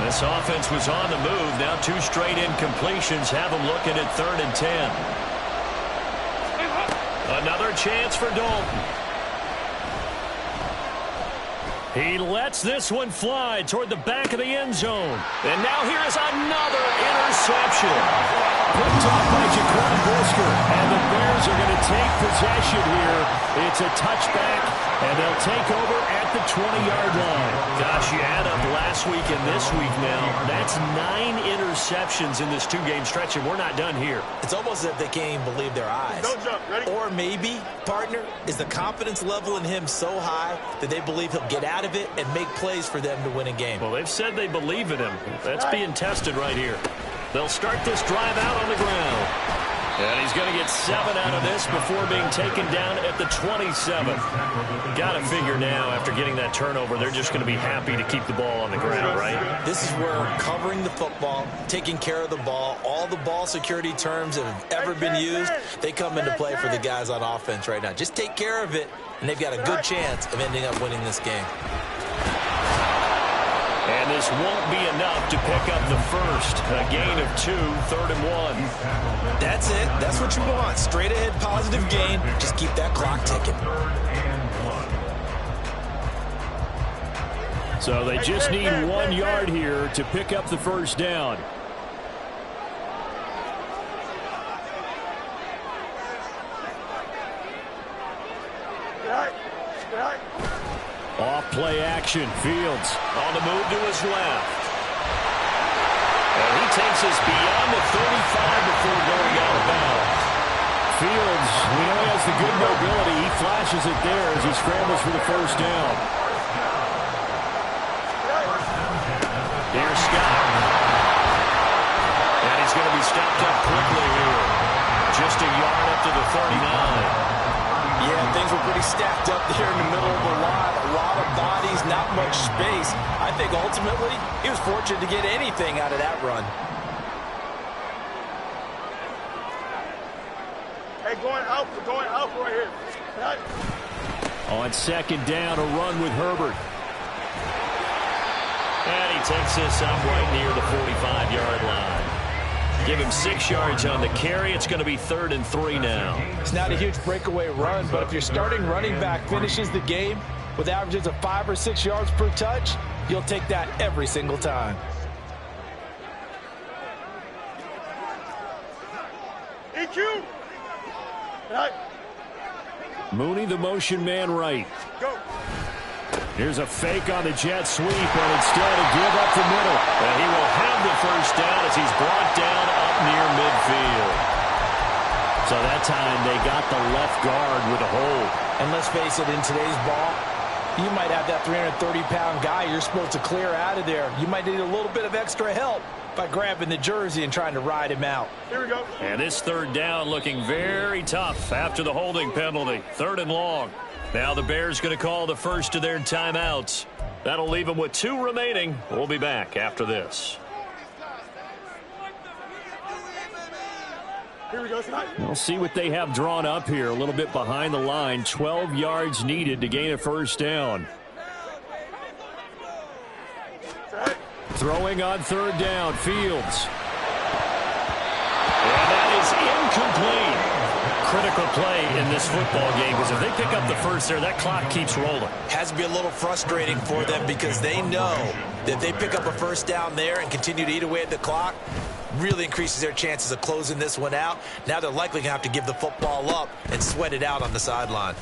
B: This offense was on the move. Now 2 straight incompletions have them looking at 3rd and 10. Another chance for Dalton. He lets this one fly toward the back of the end zone. And now here is another interception. Picked off by Jaquan Brisker. And the Bears are going to take possession here. It's a touchback, and they'll take over at the 20-yard line. Gosh, you add up last week and this week now. That's 9 interceptions in this 2-game stretch, and we're not done here.
C: It's almost as if they can't even believe their eyes.
E: Don't jump. Ready?
C: Or maybe, partner, is the confidence level in him so high that they believe he'll get out of it and make plays for them to win a game.
B: Well, they've said they believe in him. That's being tested right here. They'll start this drive out on the ground. And he's going to get 7 out of this before being taken down at the 27. Got to figure now, after getting that turnover, they're just going to be happy to keep the ball on the ground, right?
C: This is where covering the football, taking care of the ball, all the ball security terms that have ever been used, they come into play for the guys on offense right now. Just take care of it, and they've got a good chance of ending up winning this game.
B: And this won't be enough to pick up the first. A gain of 2, 3rd and 1.
C: That's it. That's what you want. Straight ahead positive gain. Just keep that clock ticking.
B: So they just need 1 yard here to pick up the first down. Off play action. Fields on the move to his left. And he takes us beyond the 35 before going out of bounds. Fields, we know he has the good mobility. He flashes it there as he scrambles for the first down. Here's Scott. And he's going to be stopped up quickly here. Just a yard up to the 39.
C: Yeah, things were pretty stacked up there in the middle of the line. A lot of bodies, not much space. I think ultimately he was fortunate to get anything out of that run.
E: Hey, going out right here. Right.
B: On second down, a run with Herbert. And he takes this up right near the 45-yard line. Give him 6 yards on the carry. It's going to be 3rd and 3 now.
C: It's not a huge breakaway run, but if your starting running back finishes the game with averages of 5 or 6 yards per touch, you'll take that every single time.
E: EQ. Right.
B: Mooney, the motion man right.
E: Go.
B: Here's a fake on the jet sweep, and instead to give up the middle. And he will have the first down as he's brought down up near midfield. So that time they got the left guard with a hold.
C: And let's face it, in today's ball, you might have that 330-pound guy you're supposed to clear out of there. You might need a little bit of extra help by grabbing the jersey and trying to ride him out.
E: Here we go.
B: And this 3rd down looking very tough after the holding penalty. 3rd and long. Now the Bears going to call the first of their timeouts. That'll leave them with 2 remaining. We'll be back after this.
E: Here we go tonight.
B: We'll see what they have drawn up here. A little bit behind the line. 12 yards needed to gain a first down. Throwing on 3rd down. Fields. And that is incomplete. Critical play in this football game, because if they pick up the first there, that clock keeps rolling.
C: Has to be a little frustrating for them because they know that if they pick up a first down there and continue to eat away at the clock, really increases their chances of closing this one out. Now they're likely going to have to give the football up and sweat it out on the sideline.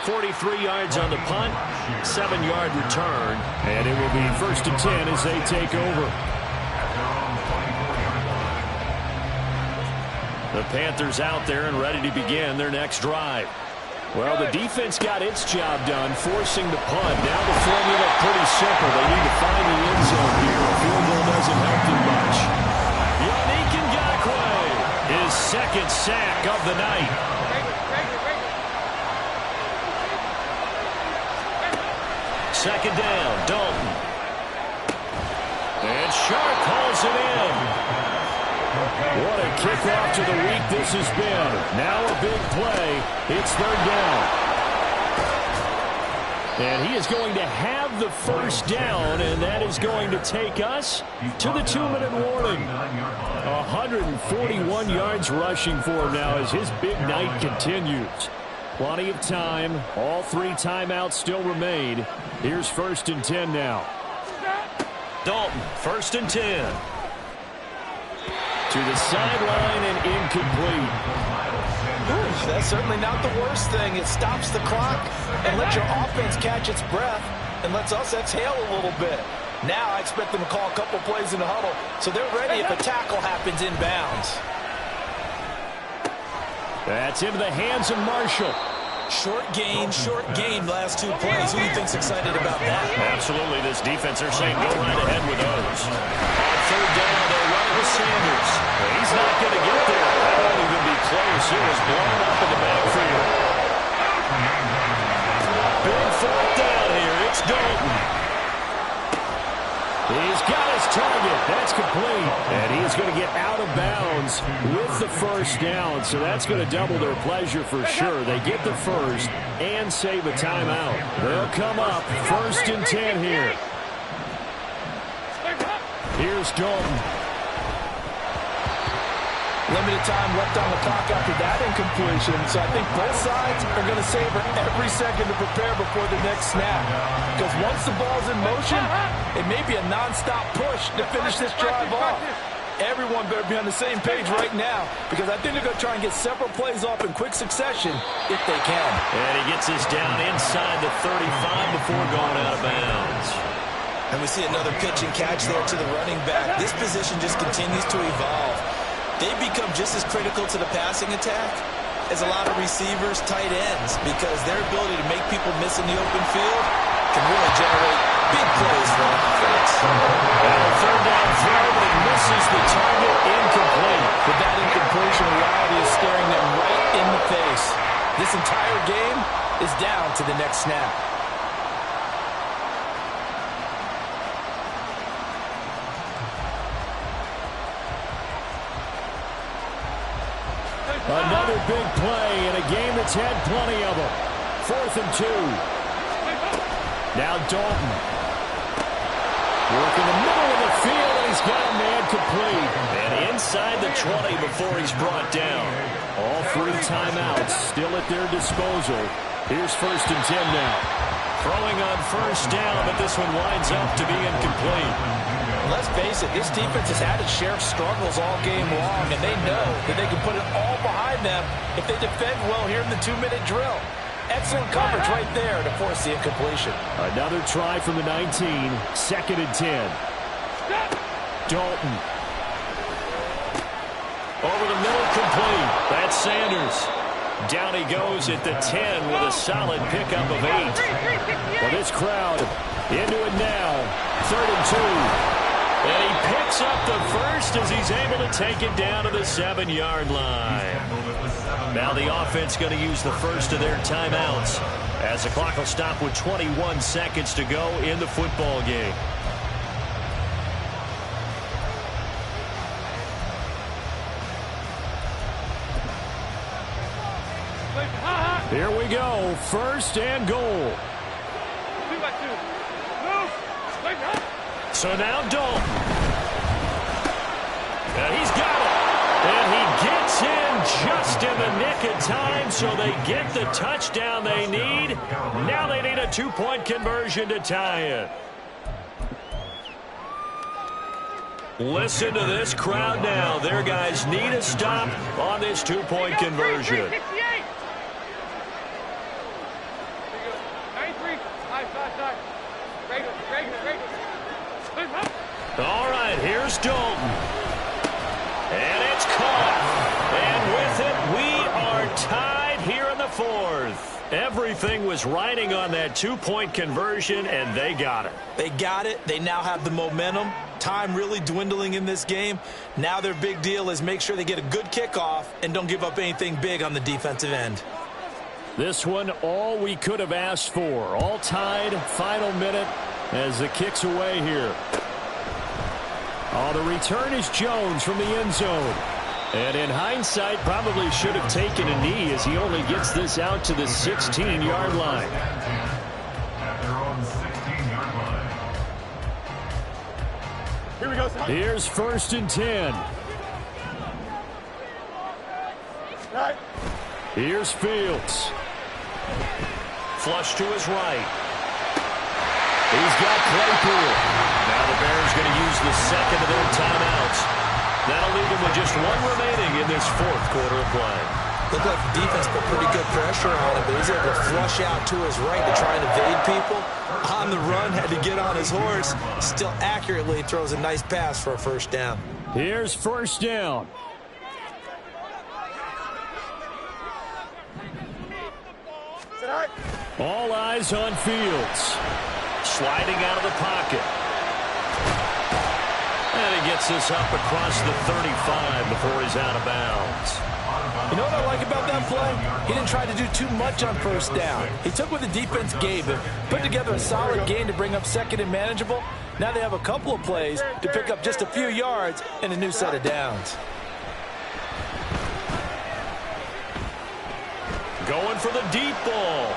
B: 43 yards on the punt, 7-yard return, and it will be 1st and 10 as they take over. The Panthers out there and ready to begin their next drive. Well, the defense got its job done, forcing the punt. Now the formula pretty simple. They need to find the end zone here. A field goal doesn't help them much. Yannick Ngakoue, his 2nd sack of the night. Second down, Dalton. And Sharp hauls it in. What a kickoff to the week this has been. Now a big play. It's 3rd down. And he is going to have the first down, and that is going to take us to the 2-minute warning. 141 yards rushing for him now as his big night continues. Plenty of time. All 3 timeouts still remain. Here's 1st and 10 now. Dalton, 1st and 10. To the sideline and incomplete.
C: Ooh, that's certainly not the worst thing. It stops the clock and lets your offense catch its breath and lets us exhale a little bit. Now I expect them to call a couple plays in the huddle so they're ready if a tackle happens inbounds.
B: That's into the hands of Marshall.
C: Short gain last 2 plays. Who do you think's excited about that?
B: Absolutely. This defense are saying go right ahead with those. On 3rd down, they're running with Sanders. Well, he's not going to get there. That won't even be close. It was blown up in the backfield. Big 4th down here. It's Dalton. He's got his target. That's complete. And he is going to get out of bounds with the first down. So that's going to double their pleasure for sure. They get the first and save a timeout. They'll come up 1st and 10 here. Here's Dalton.
C: Limited time left on the clock after that incompletion. So I think both sides are going to savor every second to prepare before the next snap. Because once the ball's in motion, it may be a non-stop push to finish this drive off. Everyone better be on the same page right now because I think they're going to try and get several plays off in quick succession if they can.
B: And he gets this down inside the 35 before going out of bounds.
C: And we see another pitch and catch there to the running back. This position just continues to evolve. They become just as critical to the passing attack is a lot of receivers, tight ends, because their ability to make people miss in the open field can really generate big plays for offense.
B: Third down throw, but it misses the target, incomplete.
C: But that incompletion reality is staring them right in the face. This entire game is down to the next snap.
B: Another big play in a game that's had plenty of them. 4th and 2. Now Dalton. Working the middle of the field, and he's got a man complete. And inside the 20 before he's brought down. All 3 timeouts still at their disposal. Here's 1st and 10 now. Throwing on 1st down, but this one winds up to be incomplete.
C: Let's face it, this defense has had its share of struggles all game long, and they know that they can put it all behind them if they defend well here in the 2-minute drill. Excellent coverage right there to force the incompletion.
B: Another try from the 19, 2nd and 10. Dalton. Over the middle, complete. That's Sanders. Down he goes at the 10 with a solid pickup of 8. Well, this crowd into it now. 3rd and 2. And he picks up the first as he's able to take it down to the 7-yard line. Now the offense going to use the first of their timeouts as the clock will stop with 21 seconds to go in the football game. Here we go. 1st and goal.
E: 2-by-2.
B: So now Dalton. And he's got it. And he gets in just in the nick of time, so they get the touchdown they need. Now they need a 2-point conversion to tie it. Listen to this crowd now. Their guys need a stop on this 2-point conversion. All right, here's Dalton. And it's caught. And with it, we are tied here in the 4th. Everything was riding on that 2-point conversion, and they got it.
C: They got it. They now have the momentum. Time really dwindling in this game. Now their big deal is make sure they get a good kickoff and don't give up anything big on the defensive end.
B: This one, all we could have asked for. All tied, final minute as the kick's away here. Oh, the return is Jones from the end zone. And in hindsight, probably should have taken a knee as he only gets this out to the 16-yard line.
D: At their own 16-yard line.
E: Here we go.
B: Here's 1st and 10.
E: Right.
B: Here's Fields. Flush to his right. He's got Claypool. Now the Bears going to use the second of their timeouts. That'll leave them with just 1 remaining in this 4th quarter of play.
C: Looked like the defense put pretty good pressure on him, but he's able to flush out to his right to try and evade people. On the run, had to get on his horse. Still accurately throws a nice pass for a 1st down.
B: Here's 1st down. All eyes on Fields. Sliding out of the pocket. And he gets this up across the 35 before he's out of bounds.
C: You know what I like about that play? He didn't try to do too much on 1st down. He took what the defense gave him, put together a solid game to bring up 2nd and manageable. Now they have a couple of plays to pick up just a few yards and a new set of downs.
B: Going for the deep ball.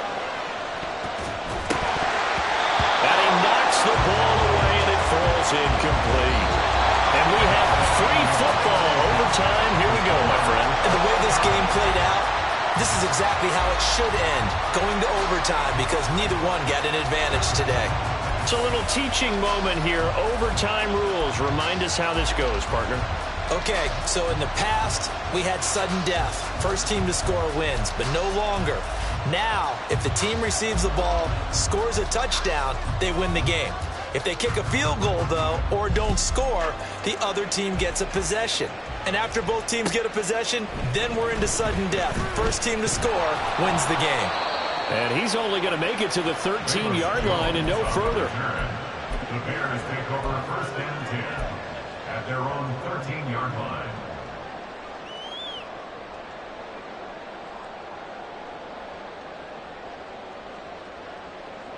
B: And he knocks the ball away, and it falls incomplete. And we have free football overtime. Here we go, my friend.
C: And the way this game played out, this is exactly how it should end, going to overtime, because neither one got an advantage today.
B: It's a little teaching moment here. Overtime rules. Remind us how this goes, partner.
C: Okay, so in the past, we had sudden death. First team to score wins, but no longer. Now, if the team receives the ball, scores a touchdown, they win the game. If they kick a field goal, though, or don't score, the other team gets a possession. And after both teams get a possession, then we're into sudden death. First team to score wins the game.
B: And he's only going to make it to the 13-yard line and no further.
D: The Bears take over first and 10 at their own 13-yard line.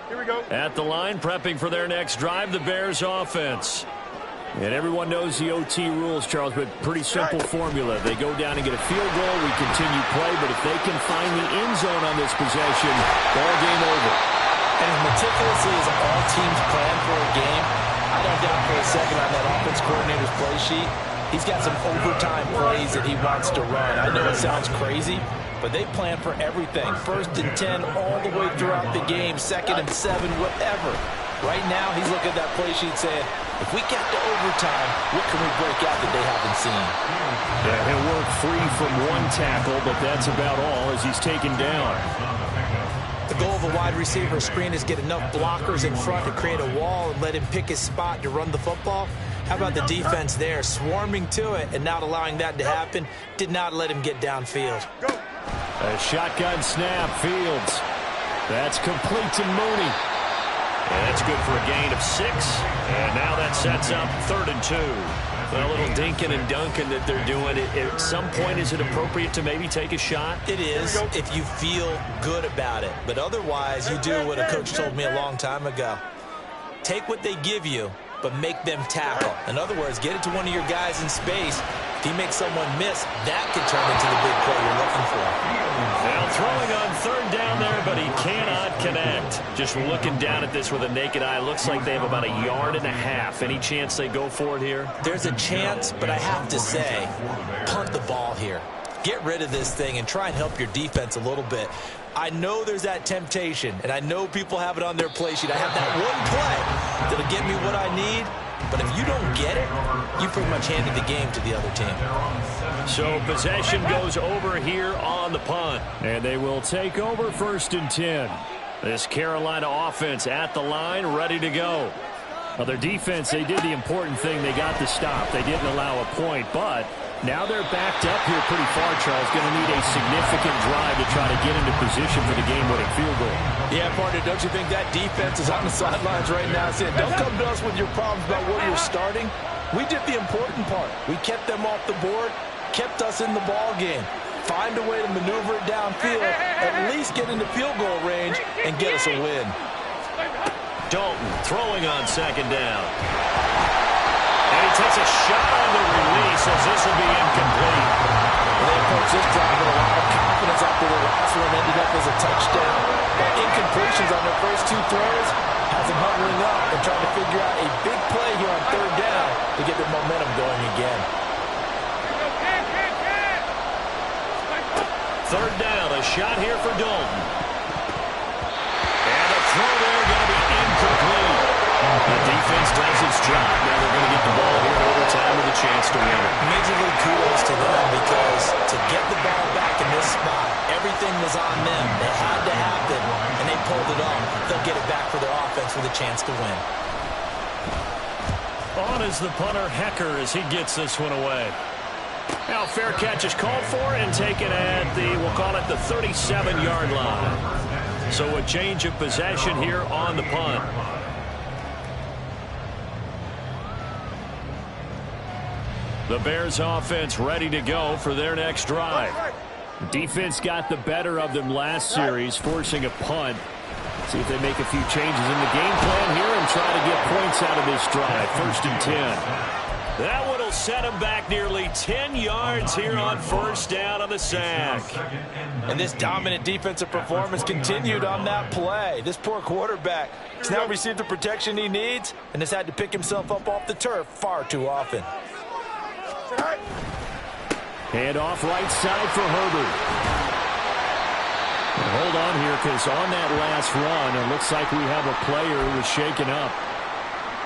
E: Here we go.
B: At the line, prepping for their next drive, the Bears offense. And everyone knows the OT rules, Charles, but pretty simple formula. They go down and get a field goal, we continue play, but if they can find the end zone on this possession, ball game over.
C: And as meticulously as all teams plan for a game, I don't doubt for a second on that offense coordinator's play sheet, he's got some overtime plays that he wants to run. I know it sounds crazy, but they plan for everything. First and 10 all the way throughout the game, second and 7, whatever. Right now, he's looking at that play sheet saying, if we get to overtime, what can we break out that they haven't seen?
B: Yeah, he'll work free from one tackle, but that's about all as he's taken down.
C: The goal of a wide receiver screen is get enough blockers in front to create a wall and let him pick his spot to run the football. How about the defense there, swarming to it and not allowing that to happen? Did not let him get downfield.
B: A shotgun snap, Fields. That's complete to Mooney. And that's good for a gain of 6. And now that sets up 3rd and 2. A little dinking and dunking that they're doing. At some point, is it appropriate to maybe take a shot?
C: It is if you feel good about it. But otherwise, you do what a coach told me a long time ago. Take what they give you, but make them tackle. In other words, get it to one of your guys in space. If he makes someone miss, that could turn into the big play you're looking for.
B: Now throwing on 3rd down there, but he cannot connect. Just looking down at this with a naked eye, looks like they have about 1.5 yards. Any chance they go for it here?
C: There's a chance, but I have to say, punt the ball here. Get rid of this thing and try and help your defense a little bit. I know there's that temptation, and I know people have it on their play sheet. I have that one play that'll get me what I need. But if you don't get it, you pretty much handed the game to the other team.
B: So possession goes over here on the punt. And they will take over 1st and 10. This Carolina offense at the line, ready to go. Well, their defense, they did the important thing. They got the stop. They didn't allow a point, but now they're backed up here pretty far, Charles. Going to need a significant drive to try to get into position for the game-winning field goal.
C: Yeah, partner, don't you think that defense is on the sidelines right now saying, don't come to us with your problems about where you're starting. We did the important part. We kept them off the board, kept us in the ball game. Find a way to maneuver it downfield, at least get into field goal range, and get us a win.
B: Dalton throwing on 2nd down. And he takes a shot on the release as this will be incomplete.
C: They approached this drive with a lot of confidence after the last one ended up as a touchdown. But incompletions on their first 2 throws has them huddling up and trying to figure out a big play here on 3rd down to get their momentum going again.
B: 3rd down, a shot here for Dalton. And a throw there going to be incomplete. The defense does its job. Now they're going to get the ball here in overtime with a chance to win it.
C: Major league kudos to them because to get the ball back in this spot, everything was on them. It had to happen, and they pulled it off. They'll get it back for their offense with a chance to win.
B: On is the punter, Hecker, as he gets this one away. Now fair catch is called for and taken at the, we'll call it the 37-yard line. So a change of possession here on the punt. The Bears offense ready to go for their next drive. Defense got the better of them last series, forcing a punt. See if they make a few changes in the game plan here and try to get points out of this drive. 1st and 10. That one will set them back nearly 10 yards here on 1st down on the sack.
C: And this dominant defensive performance continued on that play. This poor quarterback has now received the protection he needs and has had to pick himself up off the turf far too often.
B: Hand off right side for Herbert. Hold on here because on that last run, it looks like we have a player who was shaken up.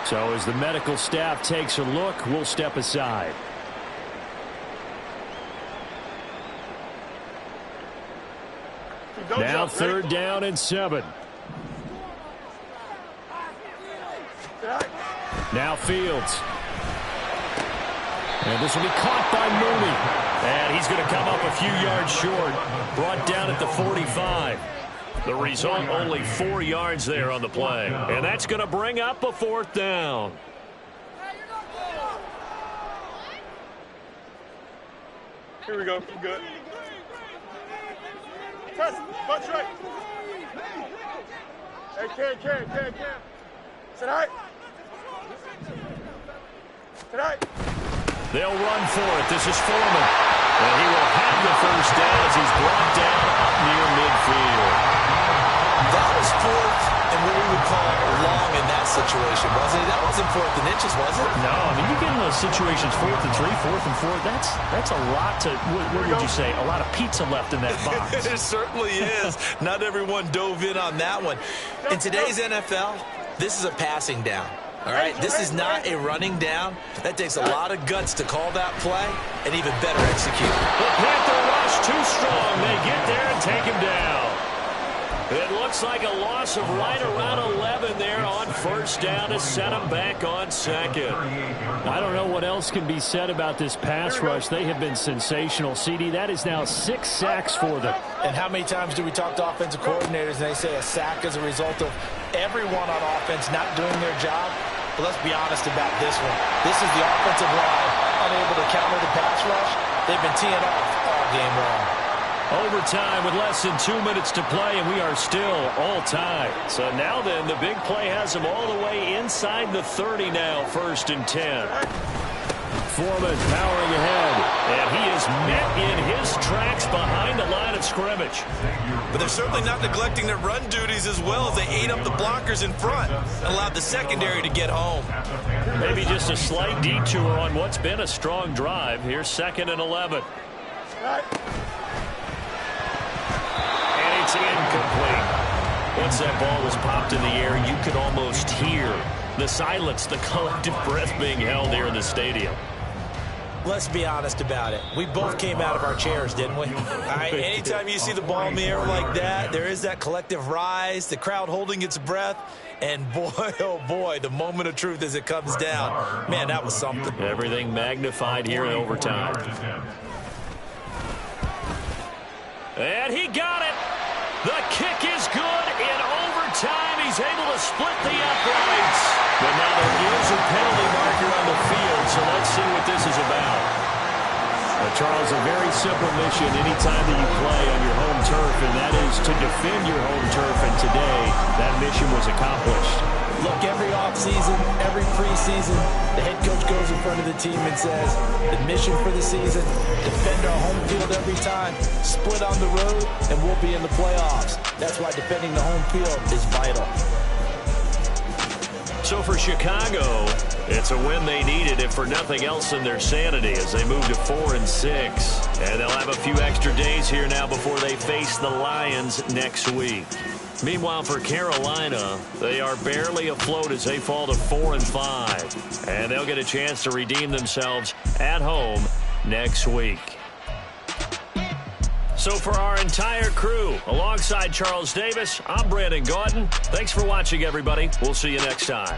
B: So as the medical staff takes a look, we'll step aside. Now 3rd down and 7. Now Fields. And this will be caught by Mooney. And he's going to come up a few yards short. Brought down at the 45. The result, only 4 yards there on the play. And that's going to bring up a 4th down.
E: Here we go. Good. Test. Punch right. Hey, Cam. Tonight.
B: They'll run for it. This is Foreman. And he will have the 1st down as he's brought down up near midfield.
C: That was 4th and what we would call long in that situation, wasn't it? That wasn't 4th and inches, was it?
B: No, I mean, you get in those situations 4th and 3, 4th and 4. That's a lot to, what would you say, a lot of pizza left in that box.
C: It certainly is. Not everyone dove in on that one. In today's NFL, this is a passing down. All right, this is not a running down. That takes a lot of guts to call that play and even better execute.
B: The Panther rush too strong. They get there and take him down. It looks like a loss of right around 11 there on 1st down to set him back on 2nd. I don't know what else can be said about this pass rush. They have been sensational. CD, that is now 6 sacks for them.
C: And how many times do we talk to offensive coordinators and they say a sack is a result of everyone on offense not doing their job? But let's be honest about this one. This is the offensive line unable to counter the pass rush. They've been teeing off all game long.
B: Overtime with less than 2 minutes to play, and we are still all tied. So now then, the big play has them all the way inside the 30 now, 1st and 10. Foreman powering ahead, and he is met in his tracks behind the line of scrimmage.
C: But they're certainly not neglecting their run duties as well as they ate up the blockers in front and allowed the secondary to get home.
B: Maybe just a slight detour on what's been a strong drive. Here's 2nd and 11. It's incomplete. Once that ball was popped in the air, you could almost hear the silence, the collective breath being held here in the stadium.
C: Let's be honest about it. We both came out of our chairs, didn't we? All right, anytime you see the ball in the air like that, there is that collective rise, the crowd holding its breath, and boy, oh boy, the moment of truth as it comes down. Man, that was something.
B: Everything magnified here in overtime. And he got it. The kick is good in overtime. He's able to split the uprights. But now there is a penalty marker on the field, so let's see what this is about. Charles, a very simple mission anytime that you play on your home turf, and that is to defend your home turf, and today that mission was accomplished.
C: Look, every offseason, every preseason, the head coach goes in front of the team and says, the mission for the season, defend our home field every time, split on the road, and we'll be in the playoffs. That's why defending the home field is vital.
B: So for Chicago, it's a win they needed, if for nothing else than their sanity, as they move to 4-6. And they'll have a few extra days here now before they face the Lions next week. Meanwhile, for Carolina, they are barely afloat as they fall to 4-5. And they'll get a chance to redeem themselves at home next week. So for our entire crew, alongside Charles Davis, I'm Brandon Gaudin. Thanks for watching, everybody. We'll see you next time.